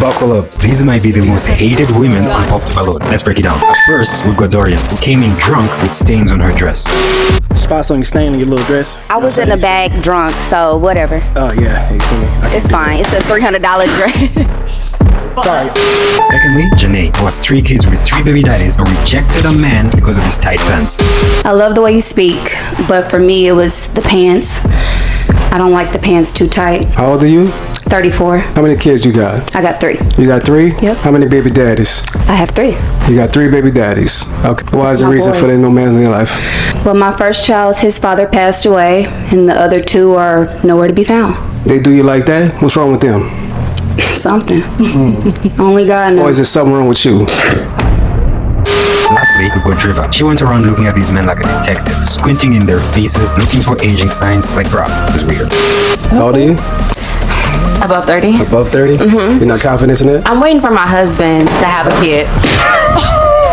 Buckle up. These might be the most hated women on Pop the Balloon. Let's break it down. At first, we've got Dorian, who came in drunk with stains on her dress. Spots on your stain in your little dress. I was in the bag drunk, so whatever. Oh yeah, you feel me? It's fine. It's a $300 dress. Sorry. Secondly, Janae, who has 3 kids with 3 baby daddies and rejected a man because of his tight pants. I love the way you speak, but for me it was the pants. I don't like the pants too tight. How old are you? 34. How many kids you got? I got 3. You got 3? Yep. How many baby daddies? I have 3. You got 3 baby daddies. Okay. Why is the my reason boys. for there no man in your life? Well, my first child, his father passed away, and the other 2 are nowhere to be found. They do you like that? What's wrong with them? Something. Only God Or knows. is there something wrong with you? Lastly, we've got Driva. She went around looking at these men like a detective, squinting in their faces, looking for aging signs. Like, bruh, it was weird. How old are you? Above 30. Above 30? Mm-hmm. You're not confident in it? I'm waiting for my husband to have a kid.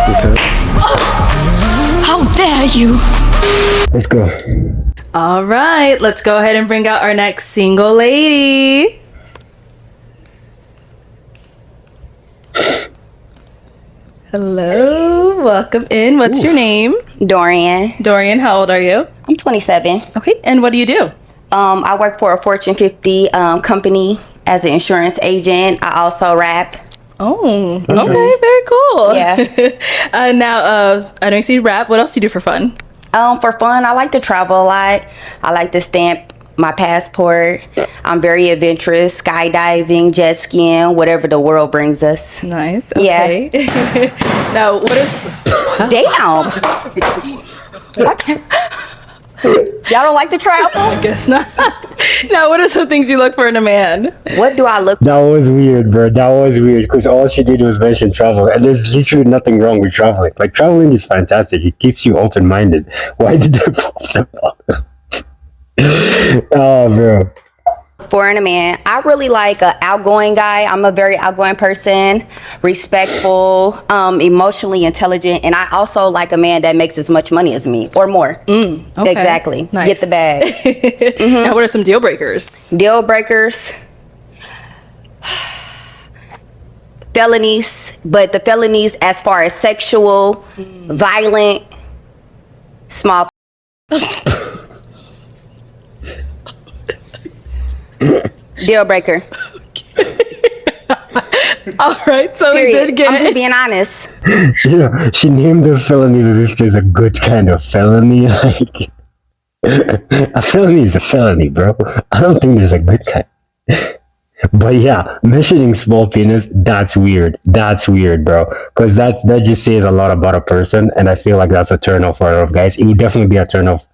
Okay. How dare you? Let's go. All right, let's go ahead and bring out our next single lady. Hello, welcome in. What's your name? Dorian. Dorian, how old are you? I'm 27. Okay, and what do you do? I work for a Fortune 50 company as an insurance agent. I also rap. Oh, okay, very cool. Yeah. Now, I know you see rap. What else do you do for fun? For fun, I like to travel a lot. I like to stamp my passport. I'm very adventurous, skydiving, jet skiing, whatever the world brings us. Nice. Okay. Yeah. Now, what is? Damn. Y'all don't like to travel? I guess not. Now, what are some things you look for in a man? What do I look? That was weird, bro. That was weird because all she did was mention travel, and there's literally nothing wrong with traveling. Like, traveling is fantastic. It keeps you open-minded. Why did they pop the ball? Oh, bro. For in a man, I really like an outgoing guy. I'm a very outgoing person, respectful, emotionally intelligent, and I also like a man that makes as much money as me or more. Okay. Exactly. Nice. Get the bag. Now, what are some deal breakers? Deal breakers. Felonies, but the felonies as far as sexual, violent, small. Deal breaker. All right, so we Period. did get. I'm just being honest. Yeah, she named those felonies as if there's a good kind of felony. Like, a felony is a felony, bro. I don't think there's a good kind. But yeah, mentioning small penis, that's weird. That's weird, bro. Because that just says a lot about a person, and I feel like that's a turn off for a lot of guys. It would definitely be a turn off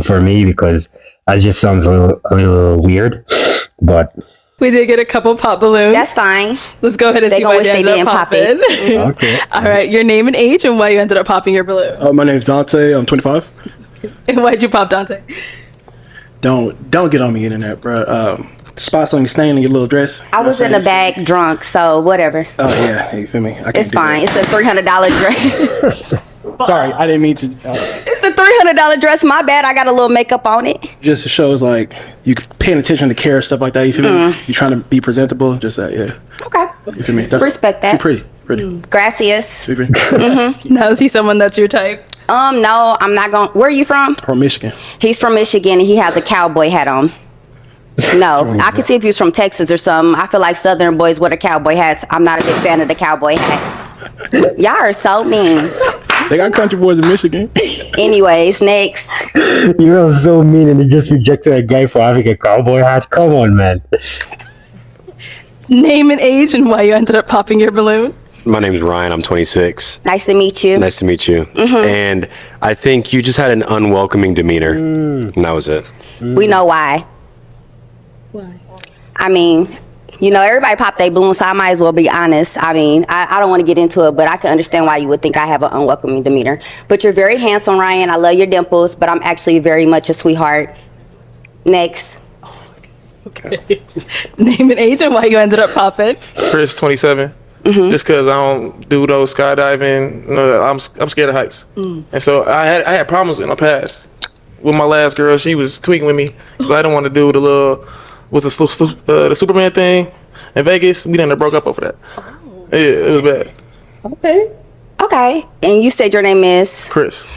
for me because that just sounds a little weird. But We did get a couple pop balloons. That's fine. Let's go ahead and They see gonna why wish you they ended didn't up pop popping. it. okay. All right, your name and age and why you ended up popping your balloon. My name's Dante. I'm 25. And why'd you pop Dante? Don't get on the internet, bro. Spots on your stain in your little dress. I was in the bag drunk, so whatever. Oh yeah, you feel me? I can't It's do fine. that. It's a $300 dress. Sorry, I didn't mean to. It's the $300 dress. My bad. I got a little makeup on it. Just shows like you paying attention to care, stuff like that. You feel me? You trying to be presentable, just that. Yeah. Okay. You feel me? That's, Respect that. She pretty. Gracias. She pretty. Now is he someone that's your type? No, I'm not going. Where are you from? From Michigan. He's from Michigan and he has a cowboy hat on. No, I could see if he was from Texas or something. I feel like Southern boys wear the cowboy hats. I'm not a big fan of the cowboy hat. Y'all are so mean. They got country boys in Michigan. Anyways, next. You're so mean and you just rejected a guy for having a cowboy hat. Come on, man. Name and age and why you ended up popping your balloon. My name's Ryan. I'm 26. Nice to meet you. Nice to meet you. And I think you just had an unwelcoming demeanor. And that was it. We know why. Why? I mean, you know, everybody pop their balloon, so I might as well be honest. I mean, I don't want to get into it, but I can understand why you would think I have an unwelcoming demeanor. But you're very handsome, Ryan. I love your dimples, but I'm actually very much a sweetheart. Next. Okay. Name and age and why you ended up popping. Chris, 27. Just because I don't do those skydiving, I'm scared of heights. And so I had problems in the past. With my last girl, she was tweaking with me because I didn't want to do the Superman thing. In Vegas, we done broke up over that. Yeah, it was bad. Okay. And you said your name is Chris,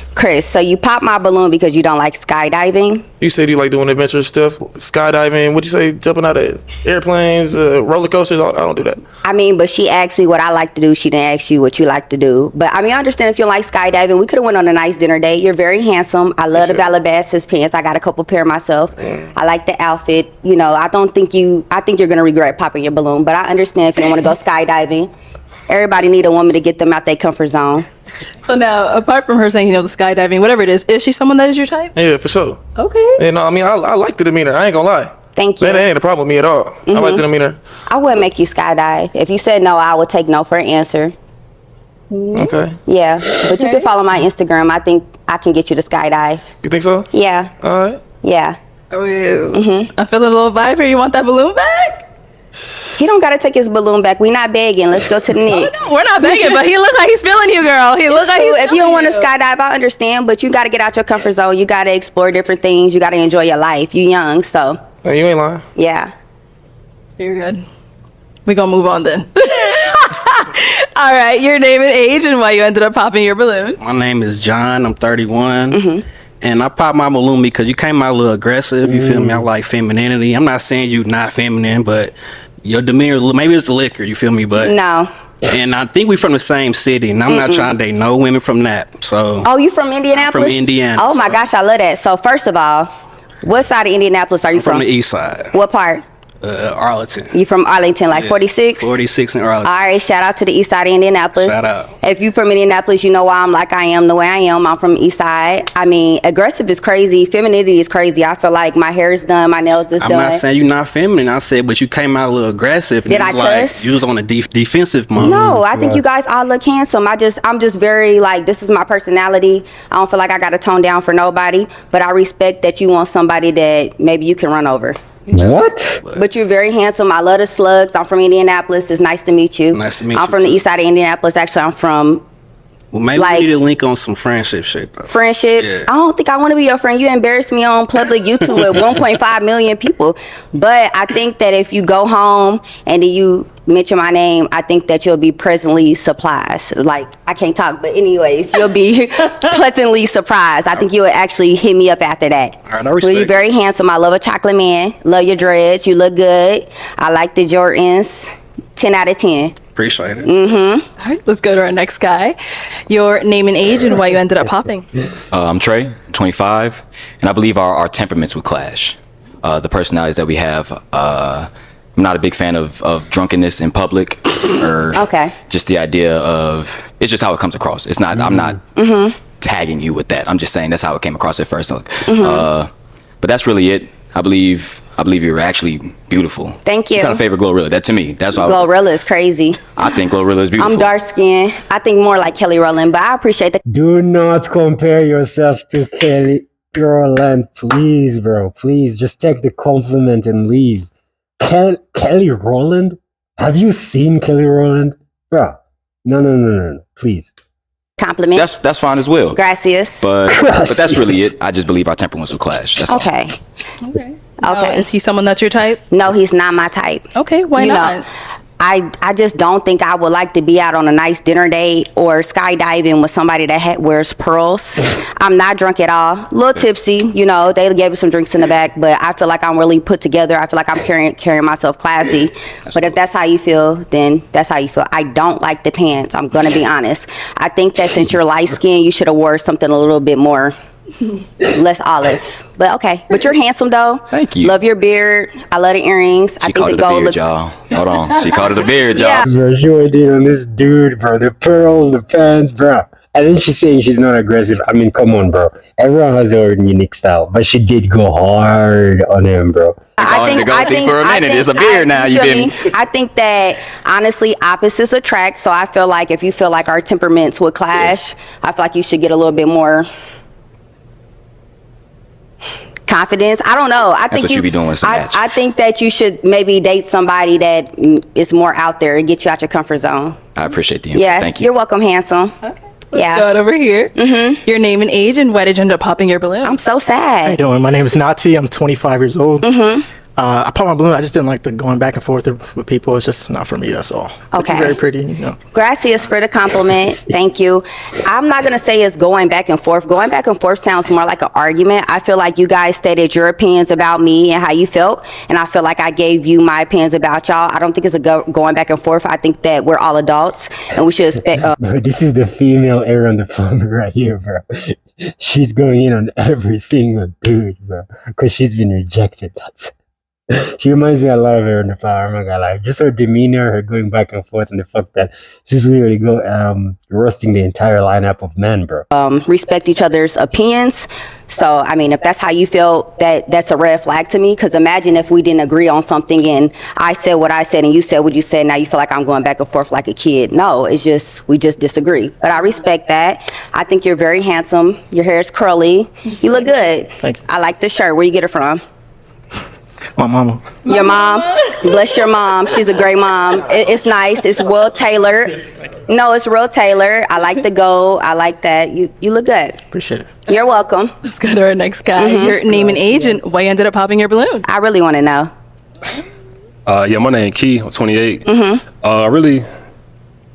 So you popped my balloon because you don't like skydiving? you said you like doing adventurous stuff, skydiving. What'd you say? Jumping out of airplanes, roller coasters. I don't do that. I mean, but she asked me what I like to do. She didn't ask you what you like to do. But I mean, I understand if you like skydiving. We could have went on a nice dinner date. You're very handsome. I love the Calabasas pants. I got a couple pair myself. I like the outfit. You know, I think you're gonna regret popping your balloon. But I understand if you don't want to go skydiving. Everybody need a woman to get them out their comfort zone. So now, apart from her saying, the skydiving, whatever it is she someone that is your type? Yeah, for sure. Okay. You know, I mean, I like the demeanor. I ain't gonna lie. Thank you. That ain't a problem with me at all. I like the demeanor. I wouldn't make you skydive. If you said no, I would take no for an answer. Okay. Yeah, but you can follow my Instagram. I think I can get you to skydive. You think so? Yeah. All right. Yeah. I'm feeling a little vibe here. You want that balloon back? He don't gotta take his balloon back. We not begging. Let's go to the next. We're not begging, but he looks like he's feeling you, girl. He looks like he's If you don't feeling want to skydive, I understand, but you gotta get out your comfort zone. You gotta explore different things. You gotta enjoy your life. You young, so Hey, you ain't lying. yeah. You're good. We gonna move on then. All right, your name and age and why you ended up popping your balloon. My name is John. I'm 31. And I popped my balloon because you came out a little aggressive. You feel me? I like femininity. I'm not saying you not feminine, but your demeanor, maybe it's the liquor, you feel me? But No. And I think we from the same city, and I'm not trying to date no women from that. So Oh, you from Indianapolis? from Indiana. Oh my gosh, I love that. So first of all, what side of Indianapolis are you from the east side, What part? Arlington. You from Arlington, like 46? 46 in Arlington. All right, shout out to the east side of Indianapolis. Shout out. If you from Indianapolis, you know why I'm like I am the way I am. I'm from the east side. I mean, aggressive is crazy. Femininity is crazy. I feel like my hair is done, my nails is I'm done. not saying you're not feminine. I said, but you came out a little aggressive. And Did it was I like, cuss? you was on a defensive mode. No, I think you guys all look handsome. I'm just very like, this is my personality. I don't feel like I got to tone down for nobody, but I respect that you want somebody that maybe you can run over. What? But you're very handsome. I love the slugs. I'm from Indianapolis. It's nice to meet you. Nice to meet I'm you, from the too. east side of Indianapolis. Actually, I'm from Well, maybe like- we need to link on some friendship shit, though. friendship. Yeah. I don't think I want to be your friend. You embarrassed me on public YouTube with 1.5 million people. But I think that if you go home and then you mention my name, I think that you'll be pleasantly surprised. Like, I can't talk, but anyways, you'll be pleasantly surprised. I think you'll actually hit me up after that. All right, I Well, respect you're very handsome. I love a chocolate man. Love your dreads. You look good. I like the Jordans. 10 out of 10. Appreciate it. All right, let's go to our next guy. Your name and age and why you ended up popping. I'm Trey, 25, and I believe our temperaments would clash. The personalities that we have. I'm not a big fan of drunkenness in public, or Okay. just the idea of, it's just how it comes across. It's not, I'm not tagging you with that. I'm just saying that's how it came across at first. But that's really it. I believe you're actually beautiful. Thank you. What kind of favorite Glorilla? That to me, that's why Glorilla is crazy. I think Glorilla is beautiful. I'm dark skinned. I think more like Kelly Rowland, but I appreciate the Do not compare yourself to Kelly Rowland, please, bro. Please, just take the compliment and leave. Kelly Rowland? Have you seen Kelly Rowland? Bro, no, please. compliment. That's fine as well. Gracias. But that's really it. I just believe our temperaments will clash. That's Okay. Okay. Is he someone that's your type? No, he's not my type. Okay, why You not? know, I just don't think I would like to be out on a nice dinner date or skydiving with somebody that wears pearls. I'm not drunk at all. A little tipsy, you know. They gave us some drinks in the back, but I feel like I'm really put together. I feel like I'm carrying myself classy. But if that's how you feel, then that's how you feel. I don't like the pants. I'm gonna be honest. I think that since you're light skinned, you should have wore something a little bit more. Less olive, but okay. But you're handsome though. Thank you. Love your beard. I love the earrings. I She think called the it a gold beard, looks. y'all. Hold on. She called it a beard, y'all. Yeah. Bro, she went in on this dude, bro. The pearls, the pants, bro. And then she's saying she's not aggressive. I mean, come on, bro. Everyone has their own unique style, but she did go hard on him, bro. It's a beard now. You feel me? I think that honestly, opposites attract. So I feel like if you feel like our temperaments would clash, I feel like you should get a little bit more confidence. I don't know. That's what you be doing. I think that you should maybe date somebody that is more out there and get you out your comfort zone. I appreciate the info. Yeah, Thank you. You're welcome, handsome. Okay. Let's go over here. Your name and age and why did you end up popping your balloon? I'm so sad. How you doing? My name is Nati. I'm 25 years old. I popped my balloon. I just didn't like the going back and forth with people. It's just not for me. That's all. But Okay. you're very pretty. You know. Gracias for the compliment. Thank you. I'm not going to say it's going back and forth. Going back and forth sounds more like an argument. I feel like you guys stated your opinions about me and how you felt, and I feel like I gave you my opinions about y'all. I don't think it's a going back and forth. I think that we're all adults, and we should expect... Bro, this is the female air on the phone right here, bro. She's going in on every single dude, bro, because she's been rejected. She reminds me a lot of her in the power. I'm not gonna lie. Just her demeanor, her going back and forth, and the fact that she's literally roasting the entire lineup of men, bro. Respect each other's opinions. So, I mean, if that's how you feel, that's a red flag to me. Because imagine if we didn't agree on something and I said what I said and you said what you said. Now you feel like I'm going back and forth like a kid. No, it's just, we just disagree. But I respect that. I think you're very handsome. Your hair is curly. You look good. Thank you. I like the shirt. Where you get it from? My mama. Your mom. Bless your mom. She's a great mom. It's nice. It's well tailored. No, it's real tailored. I like the gold. I like that. You look good. Appreciate it. You're welcome. Let's go to our next guy. Your name and age and why you ended up popping your balloon. I really want to know. Yeah, my name Key. I'm 28. Really,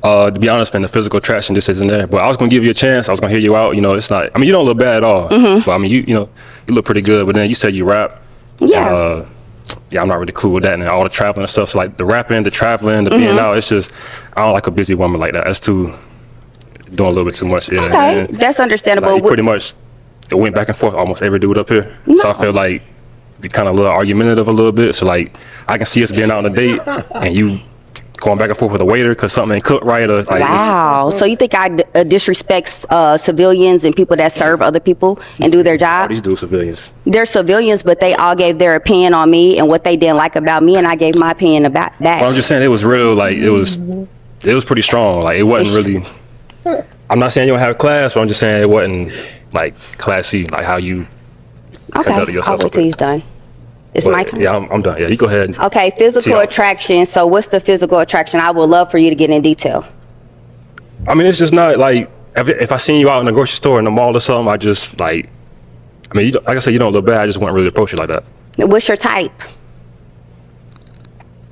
to be honest, man, the physical attraction just isn't there. But I was gonna give you a chance. I was gonna hear you out. You know, it's not. I mean, you don't look bad at all. But I mean, you know, you look pretty good. But then you said you rap. Yeah. Yeah, I'm not really cool with that, and all the traveling and stuff. So like the rapping, the traveling, the being out. It's just I don't like a busy woman like that. That's doing a little bit too much. Yeah, Okay, that's understandable. Like, pretty much, it went back and forth almost every dude up here. So I feel like we kind of a little argumentative a little bit. So like I can see us being out on a date, and you going back and forth with a waiter because something ain't cooked right. Or like, Wow. So you think I disrespect civilians and people that serve other people and do their all job? these dudes civilians. They're civilians, but they all gave their opinion on me and what they didn't like about me, and I gave my opinion about that. But I'm just saying it was real. Like it was pretty strong. Like it wasn't really. I'm not saying you don't have class, but I'm just saying it wasn't like classy, like how you conduct Okay, yourself. I'll wait till he's done. It's my turn. Yeah, I'm done. Yeah, you go ahead. Okay, physical attraction. So what's the physical attraction? I would love for you to get in detail. I mean, it's just not like if I seen you out in the grocery store in the mall or something, I just like. I mean, like I said, you don't look bad. I just wouldn't really approach you like that. What's your type?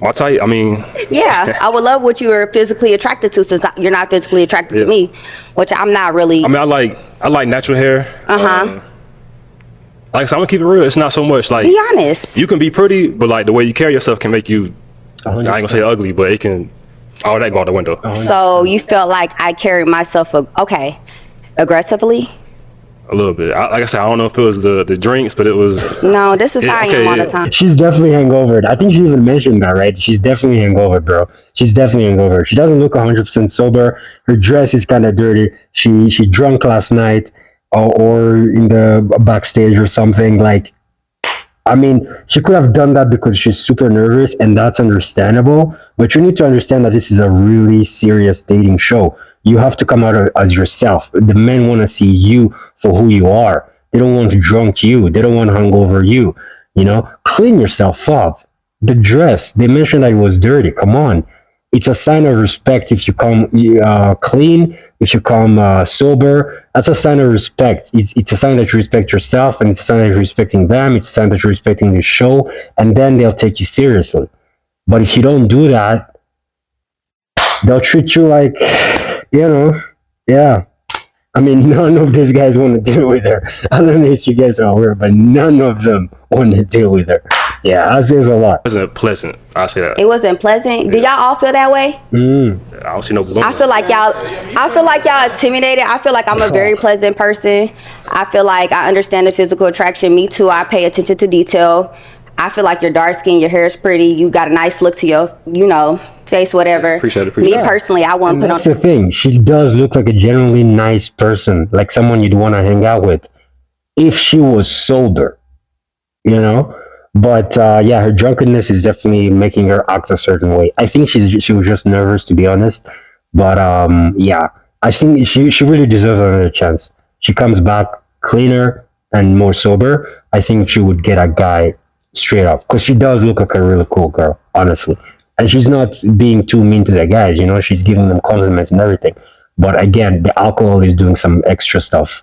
My type. I mean. Yeah, I would love what you are physically attracted to, since you're not physically attracted to me, which I'm not really. I mean, I like natural hair. Like I said, I'm gonna keep it real. It's not so much like. Be honest. You can be pretty, but like the way you carry yourself can make you. 100%. I ain't gonna say ugly, but it can. All that go out the window. 100%. So you felt like I carried myself aggressively? A little bit. Like I said, I don't know if it was the drinks, but it was. No, this is how I am all the time. She's definitely hangover. I think she even mentioned that, right? She's definitely hangover, bro. She's definitely hangover. She doesn't look 100% sober. Her dress is kind of dirty. She drunk last night or in the backstage or something. Like, I mean, she could have done that because she's super nervous, and that's understandable. But you need to understand that this is a really serious dating show. You have to come out as yourself. The men want to see you for who you are. They don't want to drunk you. They don't want to hungover you. You know, clean yourself up. The dress, they mentioned that it was dirty. Come on. It's a sign of respect if you come clean, if you come sober. That's a sign of respect. It's a sign that you respect yourself, and it's a sign that you're respecting them. It's a sign that you're respecting the show, and then they'll take you seriously. But if you don't do that, they'll treat you like, you know, yeah. I mean, none of these guys want to deal with her. I don't know if you guys are aware, but none of them want to deal with her. Yeah, that says a lot. It wasn't pleasant. I say that. It wasn't pleasant. Do y'all all feel that way? I don't see no balloon. I feel like y'all intimidated. I feel like I'm a very pleasant person. I feel like I understand the physical attraction. Me too. I pay attention to detail. I feel like you're dark skinned, your hair is pretty, you got a nice look to your, you know, face, whatever. Appreciate it. Me personally, I wouldn't put on. That's the thing. She does look like a genuinely nice person, like someone you'd want to hang out with if she was sober, you know? But yeah, her drunkenness is definitely making her act a certain way. I think she was just nervous, to be honest. But yeah, I think she really deserves another chance. She comes back cleaner and more sober. I think she would get a guy straight up, because she does look like a really cool girl, honestly. And she's not being too mean to the guys, you know, she's giving them compliments and everything. But again, the alcohol is doing some extra stuff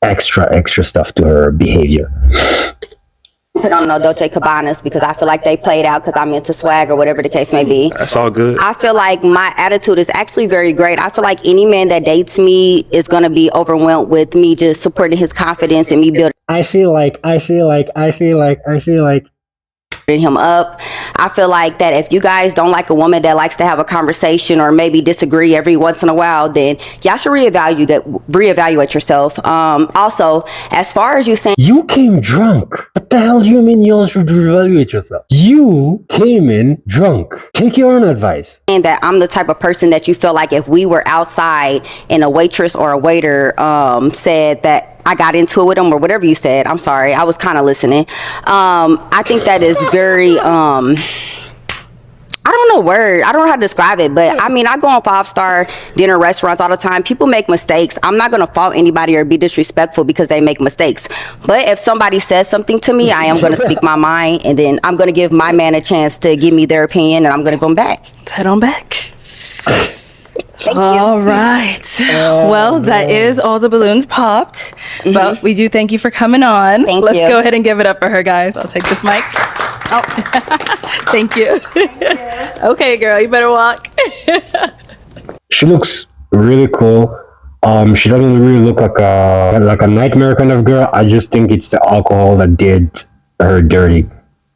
to her behavior. put on no Dolce Cabanas because I feel like they played out because I'm into swag or whatever the case may be. That's all good. I feel like my attitude is actually very great. I feel like any man that dates me is going to be overwhelmed with me just supporting his confidence and me building I feel like him up. I feel like that if you guys don't like a woman that likes to have a conversation or maybe disagree every once in a while, then y'all should reevaluate yourself. Also, as far as you saying you came drunk. What the hell do you mean y'all should reevaluate yourself? You came in drunk. Take your own advice. that I'm the type of person that you feel like if we were outside and a waitress or a waiter said that I got into it with them or whatever you said. I'm sorry, I was kind of listening. I think that is very, I don't know how to describe it, but I mean, I go on 5-star dinner restaurants all the time. People make mistakes. I'm not going to fault anybody or be disrespectful because they make mistakes. But if somebody says something to me, I am going to speak my mind, and then I'm going to give my man a chance to give me their opinion, and I'm going to go back. Let's head on back. All right. Well, that is all the balloons popped. But we do thank you for coming on. Let's go ahead and give it up for her, guys. I'll take this mic. Oh. Thank you. Okay, girl, you better walk. She looks really cool. She doesn't really look like a nightmare kind of girl. I just think it's the alcohol that did her dirty.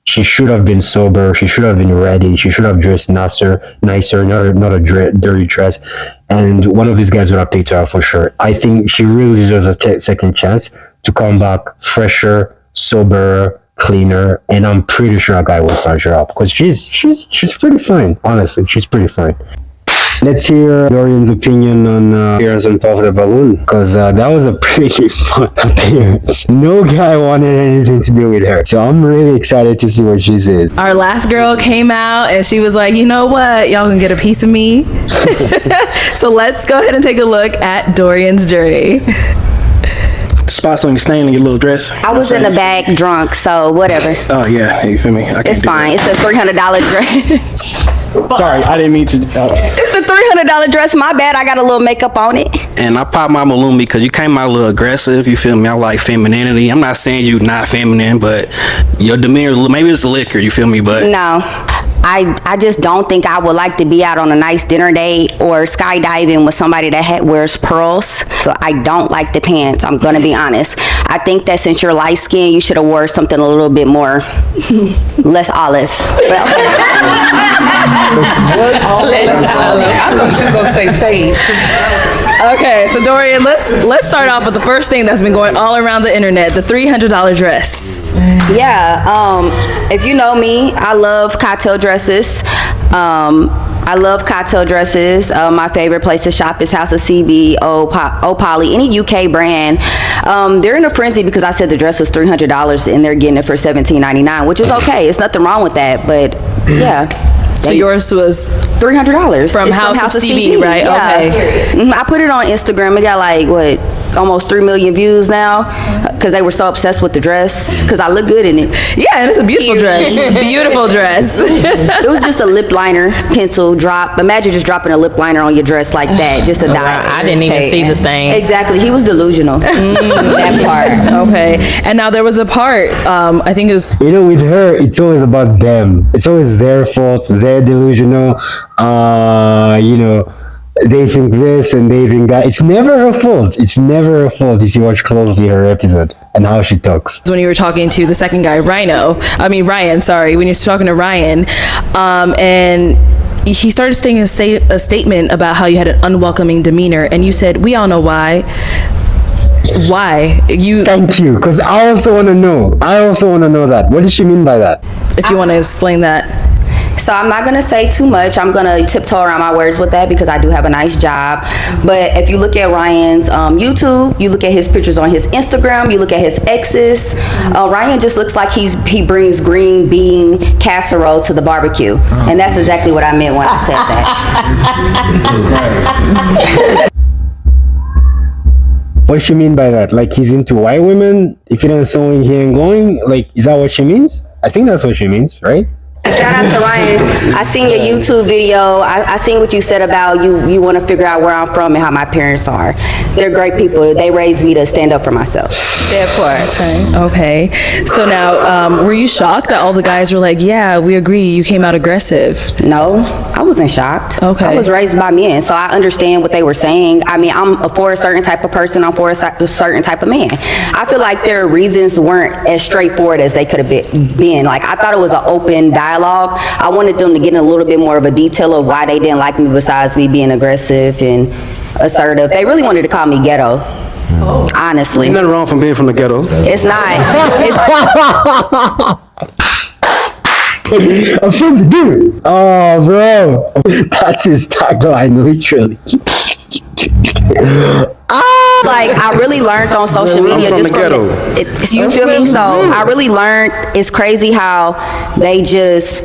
She should have been sober. She should have been ready. She should have dressed nicer, not a dirty dress. And one of these guys would have picked her up for sure. I think she really deserves a second chance to come back fresher, sober, cleaner. And I'm pretty sure a guy will start her up because she's pretty fine. Honestly, she's pretty fine. Let's hear Dorian's opinion on appearance on top of the balloon, because that was a pretty fun appearance. No guy wanted anything to do with her, so I'm really excited to see what she says. Our last girl came out and she was like, you know what, y'all can get a piece of me. So let's go ahead and take a look at Dorian's journey. Spots on your stain in your little dress. I was in the back drunk, so whatever. Oh yeah, you feel me? It's fine. It's a $300 dress. Sorry, I didn't mean to. It's the $300 dress. My bad. I got a little makeup on it. And I popped my balloon because you came out a little aggressive. You feel me? I like femininity. I'm not saying you not feminine, but your demeanor, maybe it's the liquor. You feel me? But no. I just don't think I would like to be out on a nice dinner date or skydiving with somebody that wears pearls. So I don't like the pants. I'm going to be honest. I think that since you're light skinned, you should have wore something a little bit more, less olive. I thought you were going to say sage. Okay, so Dorian, let's start off with the first thing that's been going all around the internet, the $300 dress. Yeah, if you know me, I love cocktail dresses. I love cocktail dresses. My favorite place to shop is House of CB, Opoly, any UK brand. They're in a frenzy because I said the dress was $300 and they're getting it for $17.99, which is okay. It's nothing wrong with that, but yeah. So yours was $300 from House of CB, right? Yeah. Okay. I put it on Instagram. It got like almost 3 million views now because they were so obsessed with the dress because I look good in it. Yeah, and it's a beautiful dress. Beautiful dress. It was just a lip liner pencil drop. Imagine just dropping a lip liner on your dress like that, just to die. I didn't even see the stain. Exactly. He was delusional. That part. Okay. And now there was a part, I think it was... You know, with her, it's always about them. It's always their faults. They're delusional. You know, they think this and they think that. It's never her fault. It's never her fault if you watch closely her episode and how she talks. When you were talking to the second guy, Ryan, sorry, when you were talking to Ryan, and he started saying a statement about how you had an unwelcoming demeanor, and you said, we all know why. Why? Thank you, because I also want to know. That. What does she mean by that? If you want to explain that. So I'm not going to say too much. I'm going to tiptoe around my words with that because I do have a nice job. But if you look at Ryan's YouTube, you look at his pictures on his Instagram, you look at his exes, Ryan just looks like he brings green bean casserole to the barbecue. And that's exactly what I meant when I said that. What does she mean by that? Like he's into white women? If he doesn't sewing, he ain't going? Like, is that what she means? I think that's what she means, right? Shout out to Ryan. I seen your YouTube video. I seen what you said about you want to figure out where I'm from and how my parents are. They're great people. They raised me to stand up for myself. Therefore. Okay. So now, were you shocked that all the guys were like, yeah, we agree, you came out aggressive? No, I wasn't shocked. Okay. I was raised by men, so I understand what they were saying. I mean, I'm for a certain type of person. I'm for a certain type of man. I feel like their reasons weren't as straightforward as they could have been. Like, I thought it was an open dialogue. I wanted them to get in a little bit more of a detail of why they didn't like me besides me being aggressive and assertive. They really wanted to call me ghetto. Honestly. Ain't nothing wrong from being from the ghetto. It's not. I'm from the dude. Oh, bro. That's his tagline, literally. Like, I really learned on social media just from you feel me? So I really learned, it's crazy how they just,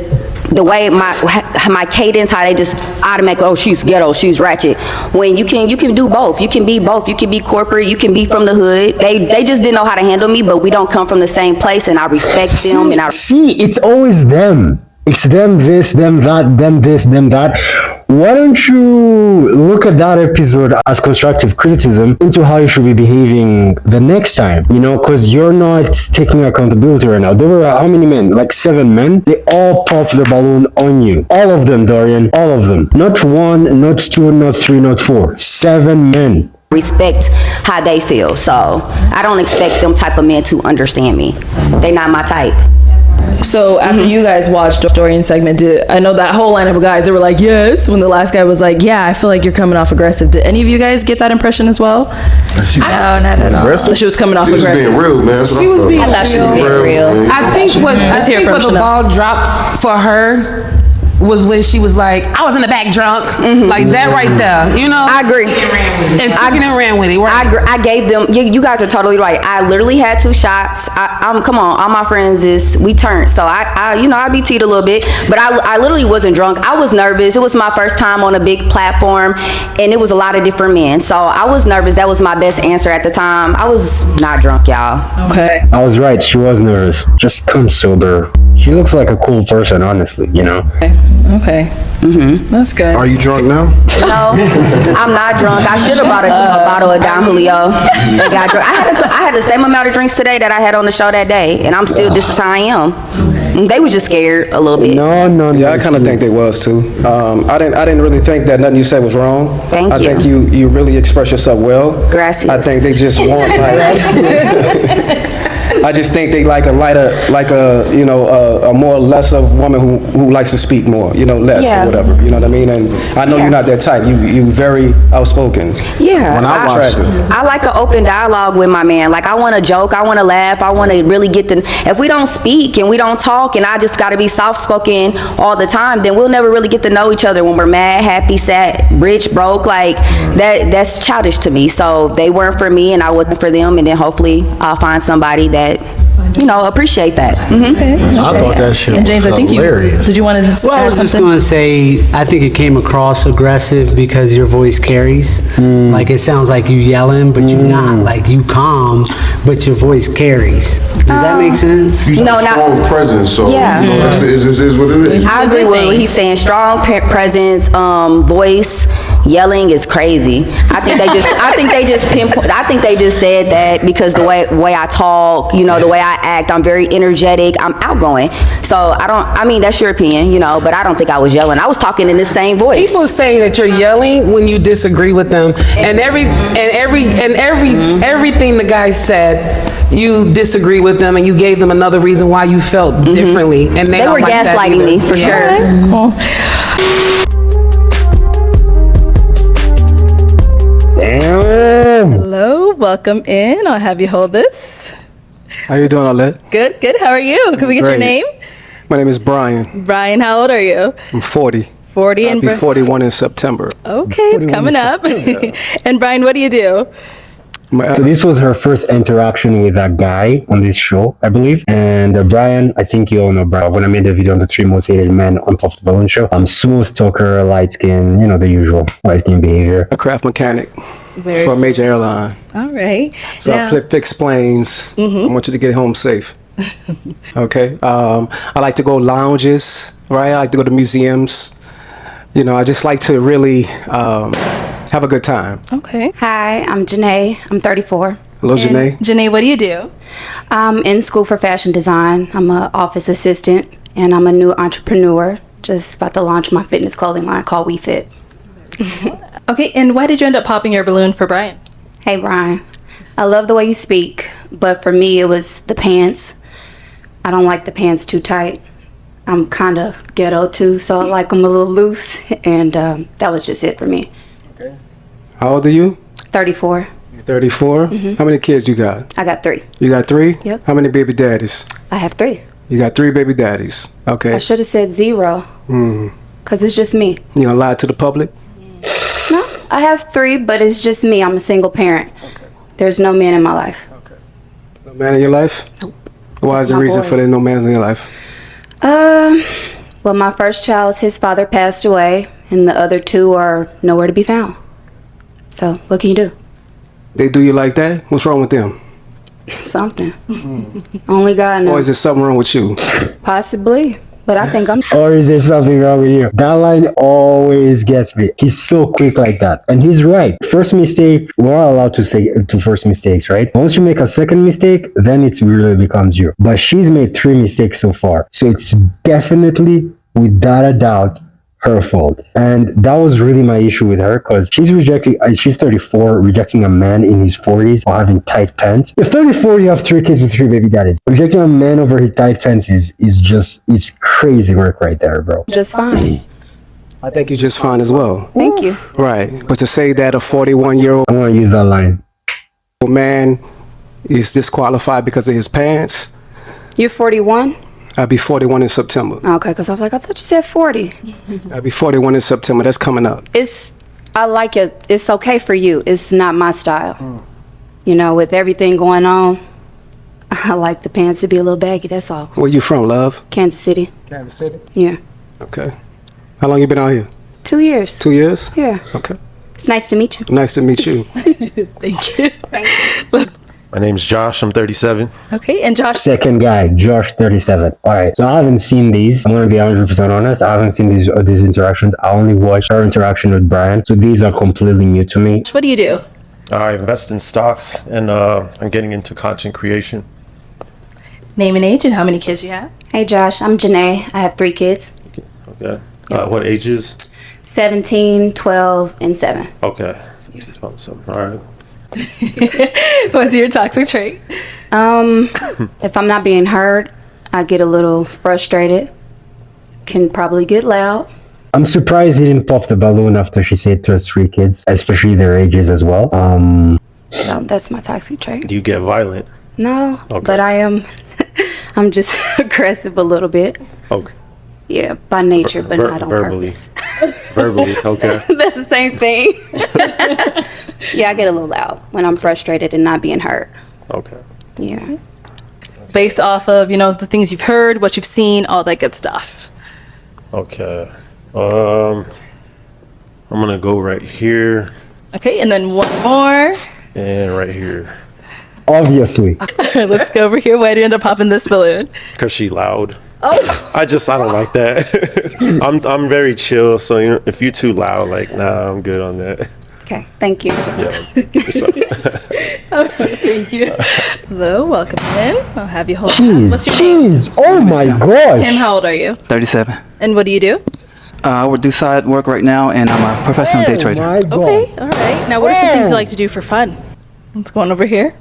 the way my cadence, how they just automatically, oh, she's ghetto, she's ratchet. When you can do both. You can be both. You can be corporate. You can be from the hood. They just didn't know how to handle me, but we don't come from the same place, and I respect them. And See, it's always them. It's them this, them that, them this, them that. Why don't you look at that episode as constructive criticism into how you should be behaving the next time? You know, because you're not taking accountability right now. There were how many men? Like 7 men. They all popped the balloon on you. All of them, Dorian. All of them. Not 1, not 2, not 3, not 4. 7 men. Respect how they feel. So I don't expect them type of men to understand me. They not my type. So after you guys watched Dorian's segment, I know that whole lineup of guys, they were like, yes, when the last guy was like, yeah, I feel like you're coming off aggressive. Did any of you guys get that impression as well? No, not at all. She was coming off She was aggressive. being real, man. She was being real. I think what from the ball dropped for her was when she was like, I was in the back drunk, like that right there, you know? I agree. And took it and ran with it. I agree. I gave them, you guys are totally right. I literally had 2 shots. Come on, all my friends we turned. So I be teed a little bit, but I literally wasn't drunk. I was nervous. It was my first time on a big platform, and it was a lot of different men. So I was nervous. That was my best answer at the time. I was not drunk, y'all. Okay. I was right. She was nervous. Just come sober. She looks like a cool person, honestly, you know? Okay. That's good. Are you drunk now? No, I'm not drunk. I should have brought a bottle of Don Julio. I got drunk. I had the same amount of drinks today that I had on the show that day, and I'm still, this is how I am. They was just scared a little bit. No. Yeah, I kind of think they was too. I didn't really think that nothing you said was wrong. Thank you. I think you really express yourself well. Gracias. I think they just want I just think they like a more lesser woman who likes to speak more, less or whatever. You know what I mean? And I know you're not that type. You very outspoken. Yeah. Attractive. I like an open dialogue with my man. Like, I want to joke, I want to laugh, I want to really get if we don't speak and we don't talk and I just got to be soft-spoken all the time, then we'll never really get to know each other when we're mad, happy, sad, rich, broke. Like, that's childish to me. So they weren't for me and I wasn't for them, and then hopefully I'll find somebody that appreciate that. Okay. I thought that shit and James, was I think hilarious. Did you want to just Well, I was just going to say, I think it came across aggressive because your voice carries. Like, it sounds like you yelling, but you're not. Like, you calm, but your voice carries. Does that make sense? You have a strong presence, so this is what it is. I agree with what he's saying. Strong presence, voice, yelling is crazy. I think they just pinpoint. I think they just said that because the way I talk, the way I act, I'm very energetic, I'm outgoing. So that's your opinion, but I don't think I was yelling. I was talking in the same voice. People say that you're yelling when you disagree with them, and everything the guy said, you disagree with them, and you gave them another reason why you felt differently, and they were gaslighting me for sure. Damn. Hello, welcome in. I'll have you hold this. How you doing, Arlette? Good. How are you? Can we get your name? My name is Brian. Brian, how old are you? I'm 40. 40 I'll be 41 in September. Okay, it's coming up. And Brian, what do you do? So this was her first interaction with that guy on this show, I believe. And Brian, I think you all know Brian. When I made the video on the 3 most hated men on Pop the Balloon show, I'm smooth talker, light skin, the usual light skin behavior. A craft mechanic for a major airline. All right. So I fix planes. I want you to get home safe. Okay. I like to go lounges, right? I like to go to museums. You know, I just like to really have a good time. Okay. Hi, I'm Janae. I'm 34. Hello, And Janae. Janae, what do you do? I'm in school for fashion design. I'm an office assistant, and I'm a new entrepreneur. Just about to launch my fitness clothing line called WeFit. Okay, and why did you end up popping your balloon for Brian? Hey, Brian. I love the way you speak, but for me, it was the pants. I don't like the pants too tight. I'm kind of ghetto too, so I like them a little loose, and that was just it for me. How old are you? 34. You're 34? How many kids you got? I got 3. You got 3? Yep. How many baby daddies? I have 3. You got 3 baby daddies. Okay. I should have said 0, because it's just me. You gonna lie to the public? No, I have 3, but it's just me. I'm a single parent. There's no man in my life. No man in your life? Nope. Why is the My reason boys. for there no man in your life? Well, my first child, his father passed away, and the other 2 are nowhere to be found. So, what can you do? They do you like that? What's wrong with them? Something. Only God Or knows. is there something wrong with you? Possibly, but I think I'm. Or is there something wrong with you? That line always gets me. He's so quick like that. And he's right. First mistake, we're all allowed to say to first mistakes, right? Once you make a second mistake, then it really becomes you. But she's made 3 mistakes so far. So it's definitely, without a doubt, her fault. And that was really my issue with her, because she's 34, rejecting a man in his 40s while having tight pants. If 34, you have 3 kids with 3 baby daddies. Rejecting a man over his tight pants is just, it's crazy work right there, bro. Just fine. I think you're just fine as well. Thank you. Right. But to say that a 41-year-old I'm gonna use that line. man is disqualified because of his pants, You're 41? I'll be 41 in September. Okay, because I was like, I thought you said 40. I'll be 41 in September. That's coming up. I like it. It's okay for you. It's not my style. You know, with everything going on, I like the pants to be a little baggy, that's all. Where you from, love? Kansas City. Kansas City? Yeah. Okay. How long you been out here? 2 years. 2 years? Yeah. Okay. It's nice to meet you. Nice to meet you. Thank you. My name's Josh. I'm 37. Okay, and Josh. Second guy, Josh, 37. All right, so I haven't seen these. I'm gonna be 100% honest. I haven't seen these interactions. I only watched her interaction with Brian, so these are completely new to me. What do you do? I invest in stocks, and I'm getting into content creation. Name and age and how many kids you have? Hey, Josh. I'm Janae. I have 3 kids. Okay. What ages? 17, 12, and 7. Okay. 17, 12, 7. All right. What's your toxic trait? If I'm not being heard, I get a little frustrated. Can probably get loud. I'm surprised he didn't pop the balloon after she said to us 3 kids, especially their ages as well. So that's my toxic trait. Do you get violent? No, Okay. but I am. I'm just aggressive a little bit. Okay. Yeah, by nature, but not on verbally. purpose. Verbally. Okay. That's the same thing. Yeah, I get a little loud when I'm frustrated and not being heard. Okay. Yeah. Based off of, the things you've heard, what you've seen, all that good stuff. Okay. I'm gonna go right here Okay, and then one more. and right here Obviously. Let's go over here. Why do you end up popping this balloon? because she loud. Oh. I don't like that. I'm very chill, so if you're too loud, nah, I'm good on that. Okay, thank you. Yeah. Thank you. Hello, welcome in. I'll have you hold on. Jeez, What's your name? jeez. Oh my gosh. Tim, how old are you? 37. And what do you do? I would do side work right now, and I'm a professional day trader. Okay, all right. Now, what are some things you like to do for fun? Let's go on over here.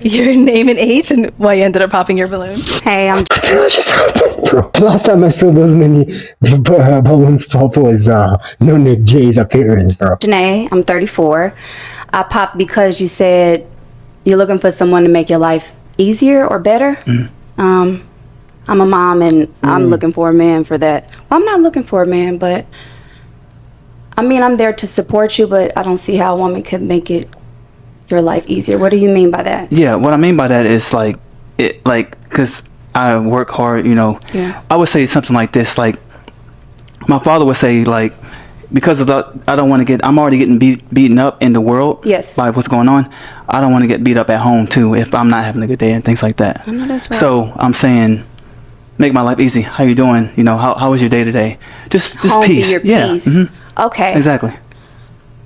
Your name and age and why you ended up popping your balloon. Hey, I'm. Bro, last time I saw those many balloons pop was No Nick J's appearance, bro. Janae, I'm 34. I popped because you said you're looking for someone to make your life easier or better. I'm a mom and I'm looking for a man for that. Well, I'm not looking for a man, but I mean, I'm there to support you, but I don't see how a woman could make your life easier. What do you mean by that? Yeah, what I mean by that is because I work hard, Yeah. I would say something like this, my father would say, because of the, I don't want to get. I'm already getting beaten up in the world. Yes. By what's going on. I don't want to get beat up at home too if I'm not having a good day and things like that. I know that's right. So I'm saying, make my life easy. How you doing? You know, how was your day today? Just Home peace. be your Yeah. peace. Mm-hmm. Okay. Exactly.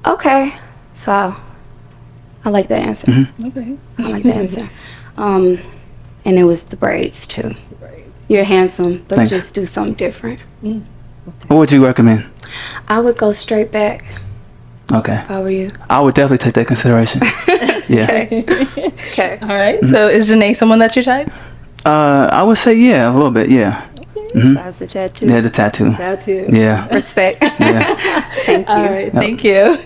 Okay. So I like that answer. Mm-hmm. Okay. I like that answer. And it was the braids too. You're handsome, but Thanks. just do something different. What would you recommend? I would go straight back Okay. if I were you. I would definitely take that consideration. Yeah. Okay. All right. So is Janae someone that you type? I would say yeah, a little bit. Yeah. Mhm. Besides the tattoo. Yeah, the tattoo. Tattoo. Yeah. Respect. Thank you. All right. Thank you.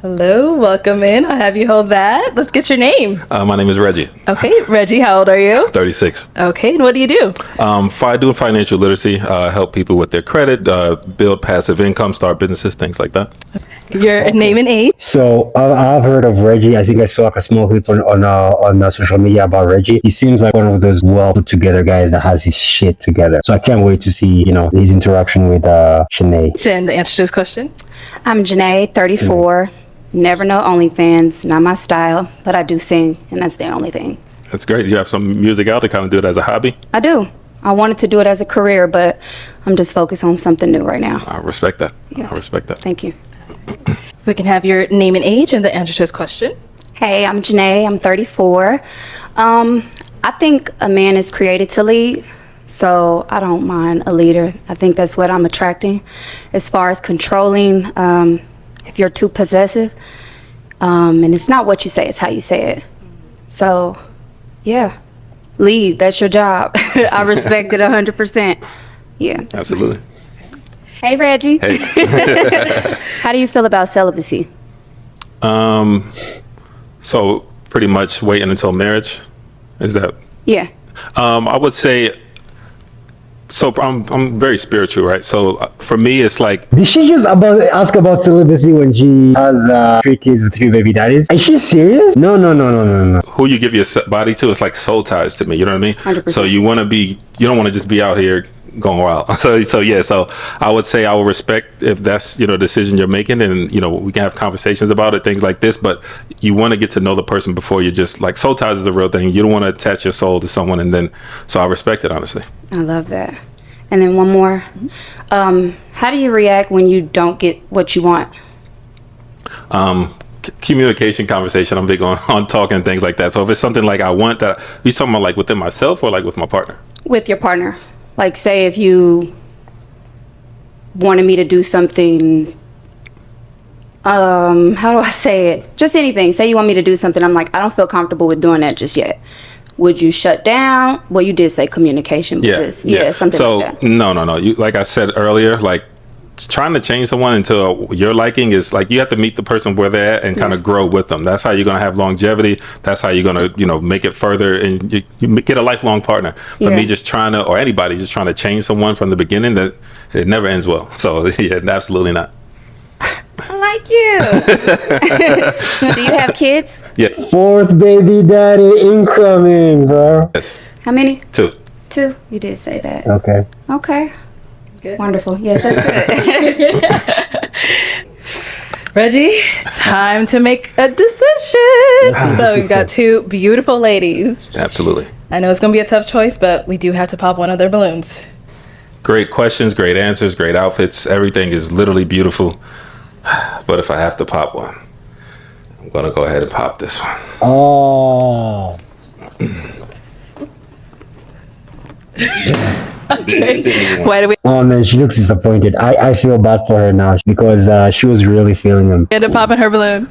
Hello. Welcome in. I'll have you hold that. Let's get your name. My name is Reggie, Okay. Reggie, how old are you? 36. Okay. And what do you do? I do financial literacy, help people with their credit, build passive income, start businesses, things like that. Your name and age? So I've heard of Reggie. I think I saw like a small clip on social media about Reggie. He seems like one of those well put together guys that has his shit together. So I can't wait to see his interaction with Janae. And the answer to this question? I'm Janae, 34. Never know OnlyFans, not my style, but I do sing, and that's the only thing. That's great. You have some music out to kind of do it as a hobby. I do. I wanted to do it as a career, but I'm just focused on something new right now. I respect that. Yeah. I respect that. Thank you. If we can have your name and age and the answer to this question. Hey, I'm Janae. I'm 34. I think a man is created to lead, so I don't mind a leader. I think that's what I'm attracting. As far as controlling, if you're too possessive, and it's not what you say, it's how you say it. So, yeah, lead. That's your job. I respect it 100%. Yeah, that's Absolutely. Hey, Reggie. Hey. How do you feel about celibacy? So pretty much waiting until marriage. Is that? Yeah. I would say. So I'm very spiritual, right? So for me, it's like. Did she just ask about celibacy when she has 3 kids with 3 baby daddies? Is she serious? No. Who you give your body to, it's like soul ties to me. You know what I mean? 100%. So you don't want to just be out here going wild. So yeah. So I would say I will respect if that's the decision you're making, and we can have conversations about it, things like this. But you want to get to know the person before you just like soul ties is a real thing. You don't want to attach your soul to someone, and then so I respect it honestly. I love that. And then one more. How do you react when you don't get what you want? Communication, conversation. I'm big on talking things like that. So if it's something like I want that, you talking about like within myself or like with my partner? With your partner. Like, say if you wanted me to do something, how do I say it? Just anything. Say you want me to do something, I'm like, I don't feel comfortable with doing that just yet. Would you shut down? Well, you did say communication. But something so, like that. No. You, like I said earlier, like trying to change someone into your liking is like you have to meet the person where they're at and kind of grow with them. That's how you're going to have longevity. That's how you're going to, make it further and you get a lifelong partner. But me just trying to, or anybody just trying to change someone from the beginning, that it never ends well. So yeah, absolutely not. I like you. Do you have kids? Yeah. 4th baby daddy incoming, bro. Yes. How many? 2. 2. You did say that. Okay. Okay. Good. Wonderful. Yes, that's good. Reggie, time to make a decision. So we've got 2 beautiful ladies. Absolutely. I know it's going to be a tough choice, but we do have to pop one of their balloons. Great questions, great answers, great outfits. Everything is literally beautiful. But if I have to pop one, I'm going to go ahead and pop this one. Oh. Okay. Why do we Oh man, she looks disappointed. I feel bad for her now because she was really feeling him. end up popping her balloon?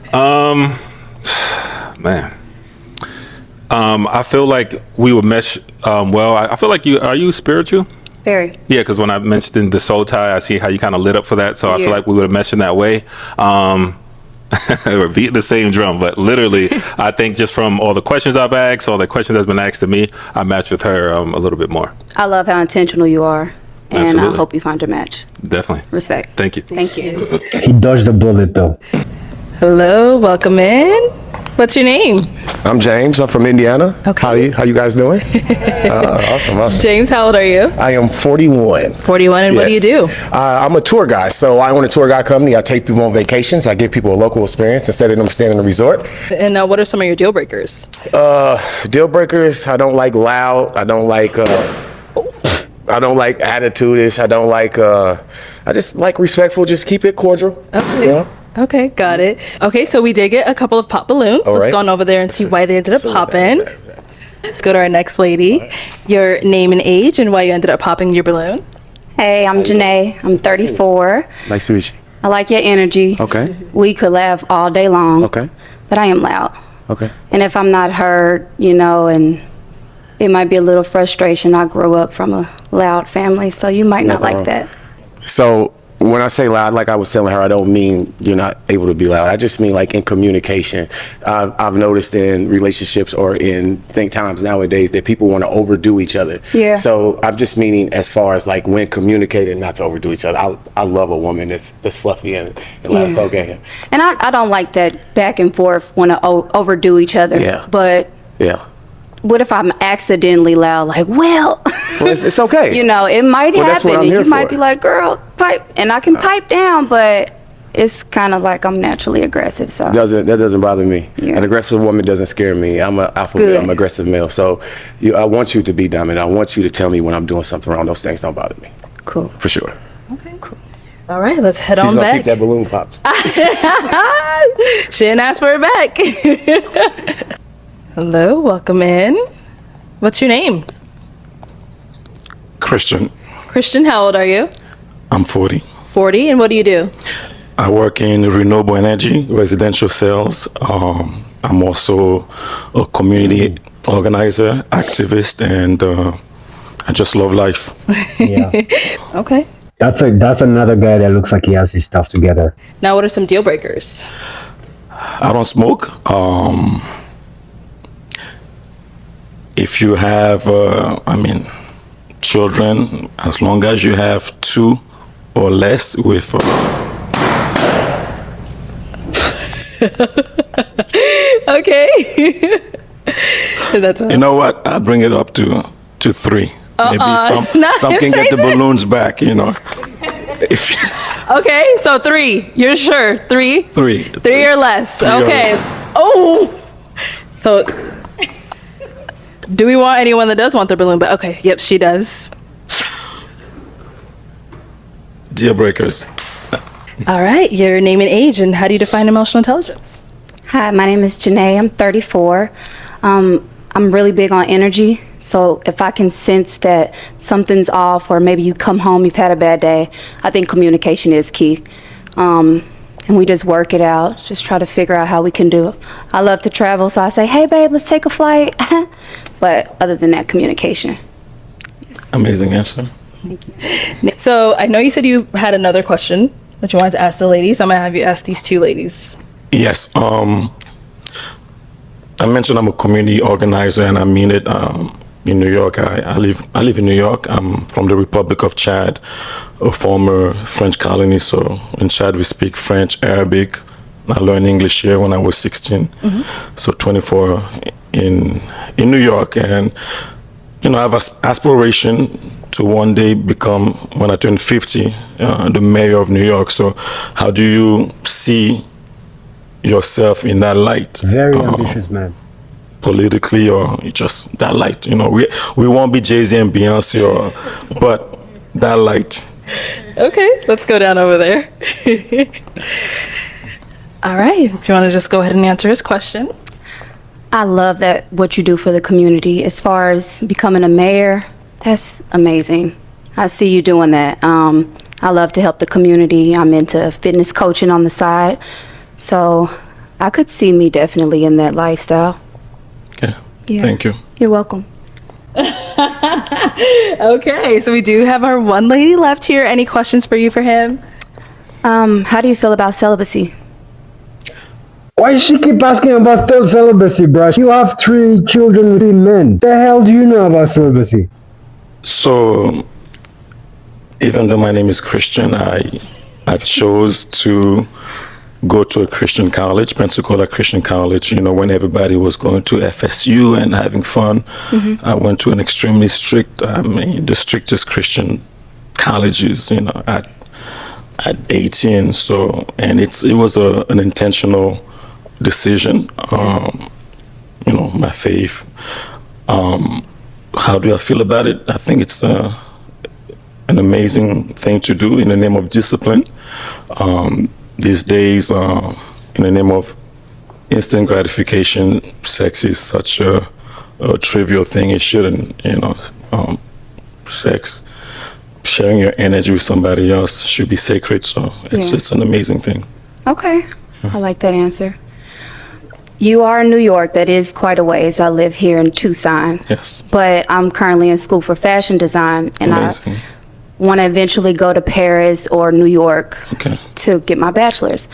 Man. I feel like we would mesh well. I feel like are you spiritual? Very. Yeah, because when I mentioned the soul tie, I see how you kind of lit up for that. So I feel like we would have meshed in that way. We're beating the same drum, but literally, I think just from all the questions I've asked, all the questions that's been asked to me, I match with her a little bit more. I love how intentional you are, and Absolutely. I hope you find your match. Definitely. Respect. Thank you. Thank you. He dodged the bullet though. Hello, welcome in. What's your name? I'm James. I'm from Indiana. Okay. How you guys doing? Awesome. James, how old are you? I am 41. 41, and what do you do? I'm a tour guide. So I own a tour guide company. I take people on vacations. I give people a local experience instead of them staying in a resort. And what are some of your deal breakers? Deal breakers. I don't like loud. I don't like attitude-ish. I don't like. I just like respectful. Just keep it cordial. Okay. Yeah. Okay, got it. Okay, so we did get a couple of pop balloons. Let's go on over there and see why they ended up popping. Let's go to our next lady. Your name and age and why you ended up popping your balloon. Hey, I'm Janae. I'm 34. Nice to meet you. I like your energy. Okay. We could laugh all day long. Okay. But I am loud. Okay. And if I'm not heard, and it might be a little frustration. I grew up from a loud family, so you might not like that. So when I say loud, like I was telling her, I don't mean you're not able to be loud. I just mean like in communication. I've noticed in relationships or in think times nowadays that people want to overdo each other. Yeah. So I'm just meaning as far as like when communicating, not to overdo each other. I love a woman that's fluffy and loud. It's okay. And I don't like that back and forth, want to overdo each other. Yeah. But yeah. What if I'm accidentally loud? Like, well, it's okay. It might Well, that's what happen, I'm and here you might for. be like, "Girl, pipe," and I can pipe down, but it's kind of like I'm naturally aggressive. So That doesn't bother me. Yeah. An aggressive woman doesn't scare me. I'm an alpha Good. male. I'm an aggressive male. So I want you to be dominant. I want you to tell me when I'm doing something wrong. Those things don't bother me. Cool. For sure. All right, let's head She's on gonna back. keep that balloon popped. She didn't ask for it back. Hello, welcome in. What's your name? Christian. Christian, how old are you? I'm 40. 40, and what do you do? I work in renewable energy, residential sales. I'm also a community organizer, activist, and I just love life. Yeah. Okay. That's another guy that looks like he has his stuff together. Now, what are some deal breakers? I don't smoke. If you have, children, as long as you have 2 or less with. Okay. That's all. You know what? I bring it up to 3. Maybe Not some can get the changing. balloons back. If Okay, so 3. You're sure? 3? 3. 3 or less. 3 or Okay. less. Oh. So, do we want anyone that does want their balloon? But okay, yep, she does. Deal breakers. All right, your name and age, and how do you define emotional intelligence? Hi, my name is Janae. I'm 34. I'm really big on energy. So if I can sense that something's off, or maybe you come home, you've had a bad day, I think communication is key. And we just work it out, just try to figure out how we can do it. I love to travel, so I say, hey, babe, let's take a flight. But other than that, communication. Amazing answer. So I know you said you had another question that you wanted to ask the ladies. I'm gonna have you ask these 2 ladies. Yes. I mentioned I'm a community organizer, and I mean it. In New York, I live in New York. I'm from the Republic of Chad, a former French colony. So in Chad, we speak French, Arabic. I learned English here when I was 16. So 24 in New York, and I have aspiration to one day become, when I turn 50, the mayor of New York. So how do you see yourself in that light? Very ambitious man. Politically, or just that light? We won't be Jay-Z and Beyonce, but that light. Okay, let's go down over there. All right, if you want to just go ahead and answer his question. I love that what you do for the community. As far as becoming a mayor, that's amazing. I see you doing that. I love to help the community. I'm into fitness coaching on the side. So I could see me definitely in that lifestyle. Okay. Yeah. Thank you. You're welcome. Okay, so we do have our one lady left here. Any questions for you for him? How do you feel about celibacy? Why she keep asking about celibacy, bro? You have 3 children with 3 men. The hell do you know about celibacy? So, even though my name is Christian, I chose to go to a Christian college, Pensacola Christian College. You know, when everybody was going to FSU and having fun, I went to an extremely strict, the strictest Christian colleges, you know, at 18. So, and it was an intentional decision. You know, my faith. How do I feel about it? I think it's an amazing thing to do in the name of discipline. These days, in the name of instant gratification, sex is such a trivial thing. It shouldn't, you know. Sex, sharing your energy with somebody else should be sacred. So it's an amazing thing. Okay, I like that answer. You are in New York. That is quite a ways. I live here in Tucson. Yes. But I'm currently in school for fashion design, and Amazing. I want to eventually go to Paris or New York to get my bachelor's.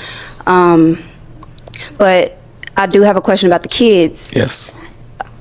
But I do have a question about the kids. Yes.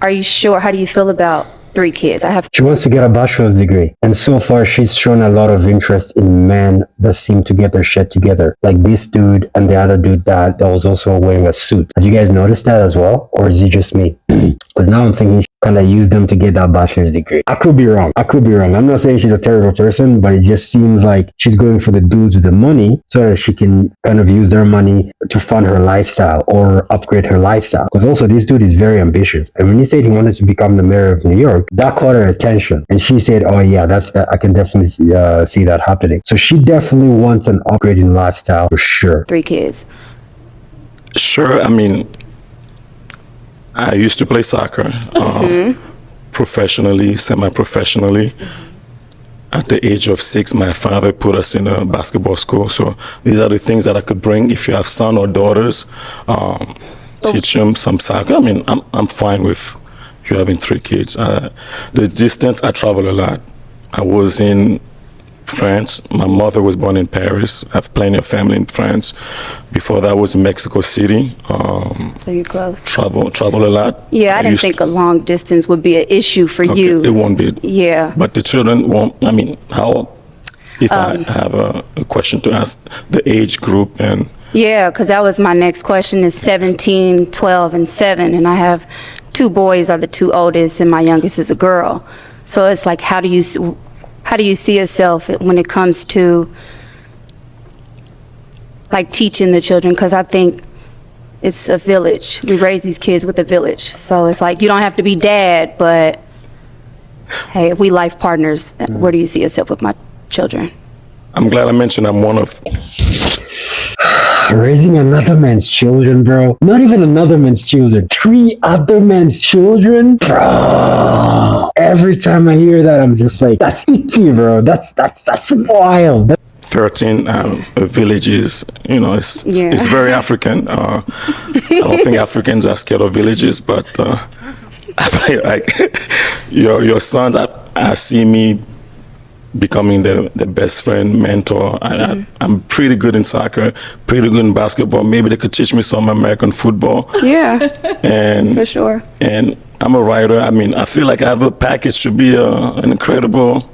Are you sure? How do you feel about 3 kids? She wants to get a bachelor's degree, and so far she's shown a lot of interest in men that seem to get their shit together, like this dude and the other dude that was also wearing a suit. Have you guys noticed that as well, or is it just me? Because now I'm thinking she kind of use them to get that bachelor's degree. I could be wrong. I'm not saying she's a terrible person, but it just seems like she's going for the dudes with the money so that she can kind of use their money to fund her lifestyle or upgrade her lifestyle. Because also this dude is very ambitious, and when he said he wanted to become the mayor of New York, that caught her attention, and she said, oh yeah, that's that. I can definitely see that happening. So she definitely wants an upgrading lifestyle for sure. 3 kids. Sure. I mean, I used to play soccer professionally, semi-professionally. At the age of 6, my father put us in a basketball school. So these are the things that I could bring. If you have son or daughters, teach them some soccer. I mean, I'm fine with you having 3 kids. The distance, I travel a lot. I was in France. My mother was born in Paris. I have plenty of family in France. Before that, I was in Mexico City. So you're close. Travel a lot. Yeah, I didn't think a long distance would be an issue for you. It won't be. Yeah. But the children won't. I mean, how? If I have a question to ask, the age group and. Yeah, because that was my next question is 17, 12, and 7. And I have 2 boys are the 2 oldest, and my youngest is a girl. So it's like, how do you see yourself when it comes to like teaching the children? Because I think it's a village. We raise these kids with a village. So it's like, you don't have to be dad, but hey, if we life partners, where do you see yourself with my children? I'm glad I mentioned I'm one of. Raising another man's children, bro. Not even another man's children. 3 other men's children, bro. Every time I hear that, I'm just like, that's icky, bro. That's wild. 13 villages, you know, it's very African. I don't think Africans are scared of villages, but like your sons, I see me becoming the best friend, mentor. I'm pretty good in soccer, pretty good in basketball. Maybe they could teach me some American football. Yeah, and for sure. And I'm a writer. I mean, I feel like I have a package to be an incredible,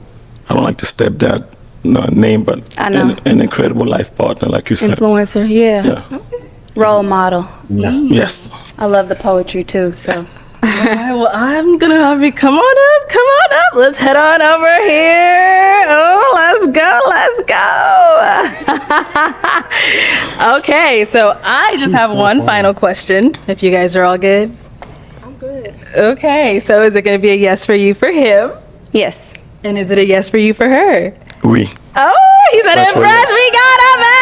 I don't like to step that name, but an incredible life partner, like you said. Influencer, yeah. Role model. Yeah. Yes. I love the poetry too, so. All right, well, I'm gonna have you come on up. Let's head on over here. Oh, let's go. Okay, so I just have one final question. If you guys are all good. I'm good. Okay, so is it gonna be a yes for you for him? Yes. And is it a yes for you for her? Oui. Oh, he said impressed. We got a match.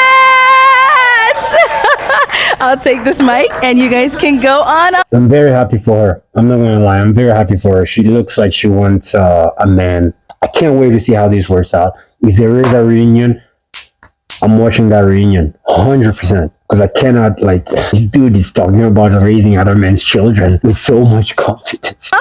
I'll take this mic and you guys can go on up. I'm very happy for her. I'm not gonna lie. I'm very happy for her. She looks like she wants a man. I can't wait to see how this works out. If there is a reunion, I'm watching that reunion 100%. Because I cannot, like, this dude is talking about raising other men's children with so much confidence.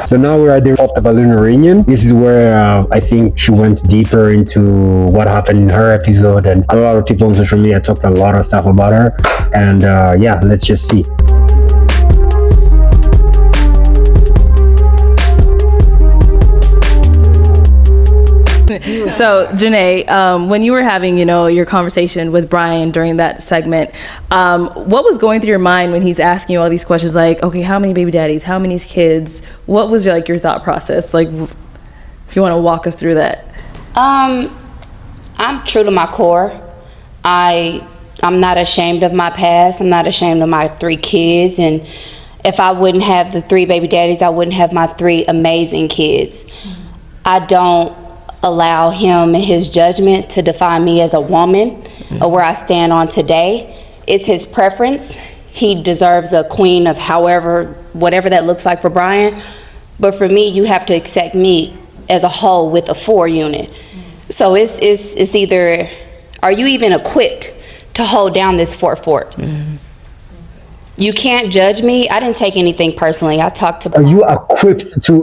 So now we're at the Top the Balloon reunion. This is where I think she went deeper into what happened in her episode, and a lot of people on social media talked a lot of stuff about her. And yeah, let's just see. So, Janae, when you were having, your conversation with Brian during that segment, what was going through your mind when he's asking you all these questions? Like, okay, how many baby daddies? How many kids? What was your thought process? Like, if you want to walk us through that. I'm true to my core. I'm not ashamed of my past. I'm not ashamed of my 3 kids. And if I wouldn't have the 3 baby daddies, I wouldn't have my 3 amazing kids. I don't allow him and his judgment to define me as a woman or where I stand on today. It's his preference. He deserves a queen of whatever that looks like for Brian. But for me, you have to accept me as a whole with a 4 unit. So it's either, are you even equipped to hold down this fort? You can't judge me. I didn't take anything personally. I talked to Brian. Are you equipped to